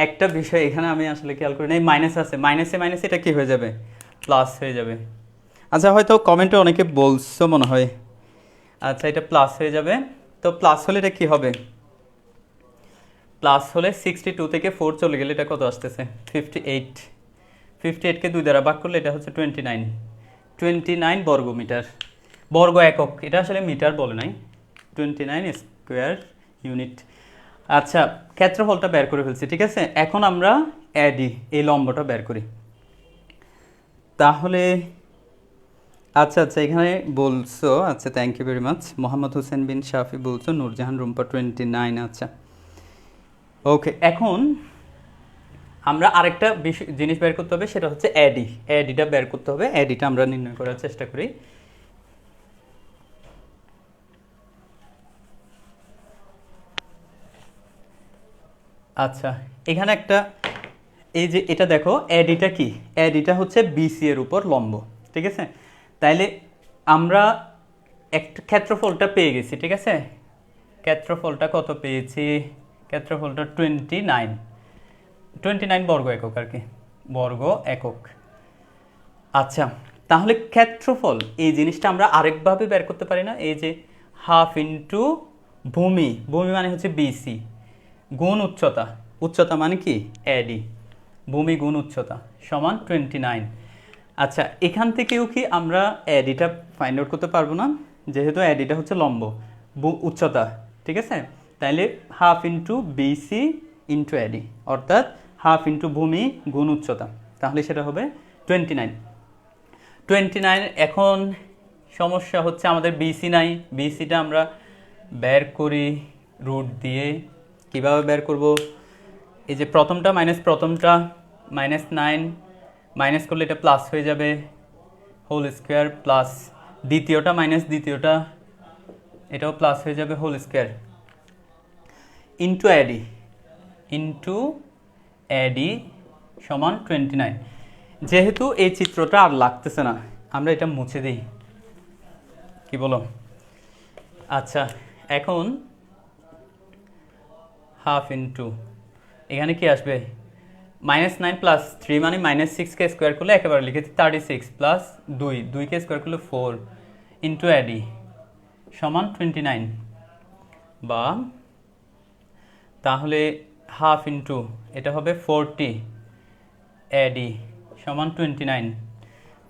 একটা বিষয় এখানে আমি আসলে খেয়াল করি নাই, মাইনাস আছে, মাইনাসে মাইনাসে এটা কি হয়ে যাবে, প্লাস হয়ে যাবে। আচ্ছা হয়তো কমেন্টে অনেকে বলছো মনে হয়, আচ্ছা এটা প্লাস হয়ে যাবে, তো প্লাস হলে এটা কি হবে, প্লাস হলে 62 থেকে 4 চলে গেলে এটা কত আসতেছে, 58, 58কে 2 দ্বারা ভাগ করলে এটা হচ্ছে 29, 29 বর্গমিটার, বর্গ একক, এটা আসলে মিটার বলে নাই, 29 স্কোয়ার ইউনিট। আচ্ছা ক্ষেত্রফলটা বের করে ফেলছি, ঠিক আছে, এখন আমরা অ্যাডি এই লম্বটা বের করি। তাহলে আচ্ছা আচ্ছা এখানে বলছো, আচ্ছা thank you very much, Mohammad Hossain Bin Shafi বলছো, নূরজাহান রুম্পা 29, আচ্ছা ওকে। এখন আমরা আরেকটা জিনিস বের করতে হবে, সেটা হচ্ছে অ্যাডি, অ্যাডিটা বের করতে হবে, অ্যাডিটা আমরা নির্ণয় করার চেষ্টা করি। আচ্ছা এখানে একটা, এই যে এটা দেখো অ্যাডিটা কি, অ্যাডিটা হচ্ছে বিসি এর উপর লম্ব, ঠিক আছে, তাইলে আমরা একটা ক্ষেত্রফলটা পেয়ে গেছি, ঠিক আছে, ক্ষেত্রফলটা কত পেয়েছি, ক্ষেত্রফলটা 29 বর্গ একক আর কি, বর্গ একক। আচ্ছা তাহলে ক্ষেত্রফল এই জিনিসটা আমরা আরেকভাবে বের করতে পারি না, এই যে হাফ ইন্টু ভূমি, ভূমি মানে হচ্ছে বিসি গুণ উচ্চতা, উচ্চতা মানে কি অ্যাডি, ভূমি গুণ উচ্চতা সমান 29। আচ্ছা এখান থেকেও কি আমরা অ্যাডিটা ফাইন্ড আউট করতে পারবো না, যেহেতু অ্যাডিটা হচ্ছে লম্ব উচ্চতা, ঠিক আছে, তাইলে half into BC into AD, অর্থাৎ হাফ ইন্টু ভূমি গুণ উচ্চতা, তাহলে সেটা হবে 29। এখন সমস্যা হচ্ছে আমাদের বিসি নাই, বিসিটা আমরা বের করি রুট দিয়ে, কিভাবে বের করব, এই যে প্রথমটা মাইনাস প্রথমটা, -9 মাইনাস করলে এটা প্লাস হয়ে যাবে হোল স্কোয়ার, প্লাস দ্বিতীয়টা মাইনাস দ্বিতীয়টা, এটাও প্লাস হয়ে যাবে হোল স্কোয়ার, ইন্টু অ্যাডি সমান 29। যেহেতু এই চিত্রটা আর লাগতেছে না, আমরা এটা মুছে দিই, কি বলো? আচ্ছা এখন হাফ ইন্টু এখানে কি আসবে, -9 প্লাস 3 মানে -6কে স্কোয়ার করলে একেবারে লিখেছি 36, প্লাস 2কে স্কোয়ার করলে 4 ইন্টু অ্যাডি সমান 29, বা তাহলে হাফ ইন্টু এটা হবে 40 অ্যাডি সমান 29।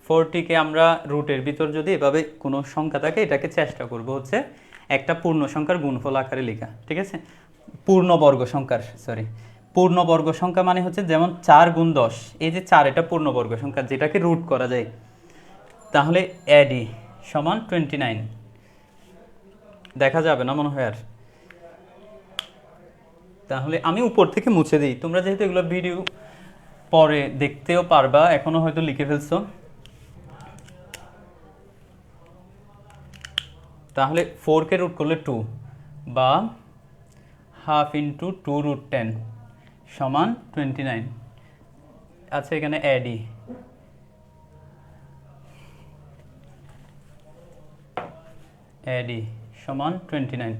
40কে আমরা রুটের ভিতর যদি এভাবে কোনো সংখ্যা থাকে, এটাকে চেষ্টা করব হচ্ছে একটা পূর্ণ সংখ্যার গুণফল আকারে লেখা, ঠিক আছে, পূর্ণবর্গ সংখ্যার, সরি পূর্ণবর্গ সংখ্যা মানে হচ্ছে যেমন 4 গুণ 10, এই যে 4 এটা পূর্ণবর্গ সংখ্যা যেটাকে রুট করা যায়, তাহলে অ্যাডি সমান 29 দেখা যাবে না মনে হয় আর, তাহলে আমি উপর থেকে মুছে দিই, তোমরা যেহেতু এগুলো ভিডিও পরে দেখতেও পারবা, এখনো হয়তো লিখে ফেলছো, তাহলে 4কে রুট করলে 2, বা হাফ ইন্টু 2 √ 10 সমান 29। আচ্ছা এখানে অ্যাডি সমান 29,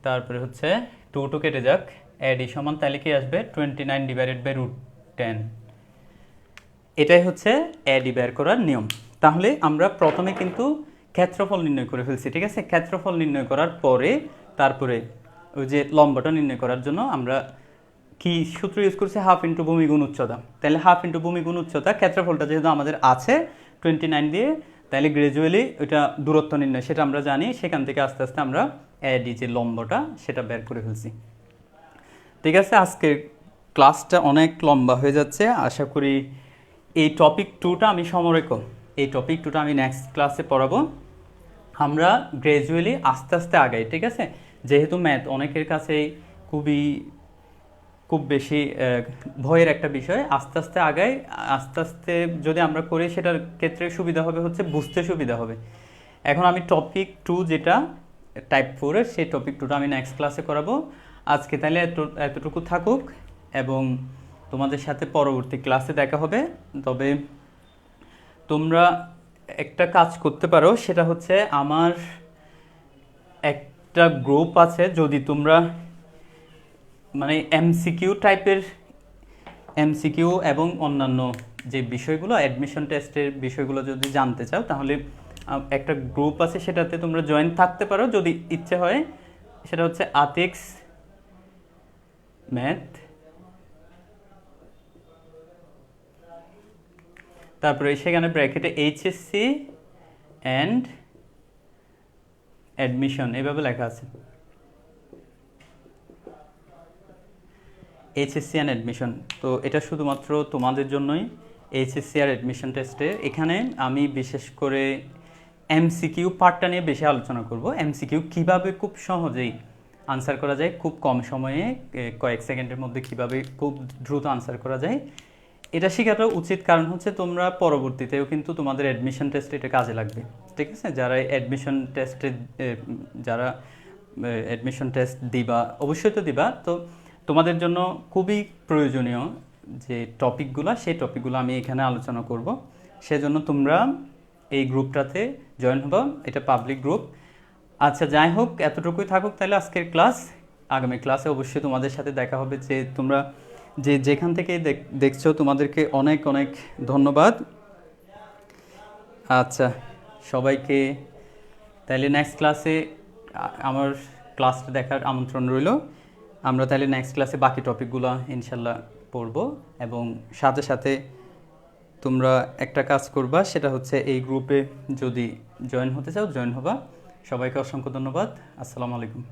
তারপরে হচ্ছে 2 কেটে যাক, এডি সমান তাহলে কি আসবে 29/√10। এটাই হচ্ছে এডি বের করার নিয়ম। তাহলে আমরা প্রথমে কিন্তু ক্ষেত্রফল নির্ণয় করে ফেলছি, ঠিক আছে। ক্ষেত্রফল নির্ণয় করার পরে তারপরে ওই যে লম্বটা নির্ণয় করার জন্য আমরা কি সূত্র ইউজ করছি, হাফ ইন্টু ভূমি গুণ উচ্চতা। তাহলে হাফ ইন্টু ভূমি গুণ উচ্চতা, ক্ষেত্রফলটা যেহেতু আমাদের আছে 29 দিয়ে, তাহলে গ্রাজুয়ালি ওইটা দূরত্ব নির্ণয় সেটা আমরা জানি, সেখান থেকে আস্তে আস্তে আমরা এডি যে লম্বটা সেটা বের করে ফেলছি। ঠিক আছে, আজকের ক্লাসটা অনেক লম্বা হয়ে যাচ্ছে, আশা করি এই টপিক 2টা আমি এই টপিক 2টা আমি নেক্সট ক্লাসে পড়াবো। আমরা গ্রাজুয়ালি আস্তে আস্তে আগাই, ঠিক আছে। যেহেতু ম্যাথ অনেকের কাছেই খুব বেশি ভয়ের একটা বিষয়, আস্তে আস্তে আগাই, আস্তে আস্তে যদি আমরা করি সেটার ক্ষেত্রে সুবিধা হবে, হচ্ছে বুঝতে সুবিধা হবে। এখন আমি টপিক 2 যেটা টাইপ 4-এর, সেই টপিক 2টা আমি নেক্সট ক্লাসে করাবো। আজকে তাহলে এতটুকু থাকুক, এবং তোমাদের সাথে পরবর্তী ক্লাসে দেখা হবে। তবে তোমরা একটা কাজ করতে পারো, সেটা হচ্ছে আমার একটা গ্রুপ আছে, যদি তোমরা মানে এমসিকিউ এবং অন্যান্য যে বিষয়গুলো অ্যাডমিশন টেস্টের বিষয়গুলো যদি জানতে চাও, তাহলে একটা গ্রুপ আছে, সেটাতে তোমরা জয়েন থাকতে পারো যদি ইচ্ছে হয়। সেটা হচ্ছে আতিক্স ম্যাথ, তারপরে সেখানে ব্র্যাকেটে এইচএসসি অ্যান্ড অ্যাডমিশন এভাবে লেখা আছে, এইচএসসি অ্যান্ড অ্যাডমিশন। তো এটা শুধুমাত্র তোমাদের জন্যই, এইচএসসি আর অ্যাডমিশন টেস্টে। এখানে আমি বিশেষ করে এমসিকিউ পার্টটা নিয়ে বেশি আলোচনা করব। এমসিকিউ কিভাবে খুব সহজেই আনসার করা যায়, খুব কম সময়ে কয়েক সেকেন্ডের মধ্যে কিভাবে খুব দ্রুত আনসার করা যায়, এটা শেখাটা উচিত। কারণ হচ্ছে তোমরা পরবর্তীতেও কিন্তু তোমাদের অ্যাডমিশন টেস্টে এটা কাজে লাগবে, ঠিক আছে। যারা অ্যাডমিশন টেস্ট দিবা, অবশ্যই তো দিবা, তো তোমাদের জন্য খুবই প্রয়োজনীয় যে টপিকগুলো, সেই টপিকগুলো আমি এখানে আলোচনা করব। সেজন্য তোমরা এই গ্রুপটাতে জয়েন হবা, এটা পাবলিক গ্রুপ। আচ্ছা, যাই হোক, এতটুকুই থাকুক তাহলে আজকের ক্লাস। আগামী ক্লাসে অবশ্যই তোমাদের সাথে দেখা হবে। যে তোমরা যেখান থেকে দেখছো, তোমাদেরকে অনেক অনেক ধন্যবাদ। আচ্ছা, সবাইকে তাহলে নেক্সট ক্লাসে আমার ক্লাসটা দেখার আমন্ত্রণ রইল। আমরা তাহলে নেক্সট ক্লাসে বাকি টপিকগুলো ইনশাল্লাহ পড়ব, এবং সাথে সাথে তোমরা একটা কাজ করবা, সেটা হচ্ছে এই গ্রুপে যদি জয়েন হতে চাও জয়েন হবা। সবাইকে অসংখ্য ধন্যবাদ। আসসালামু আলাইকুম।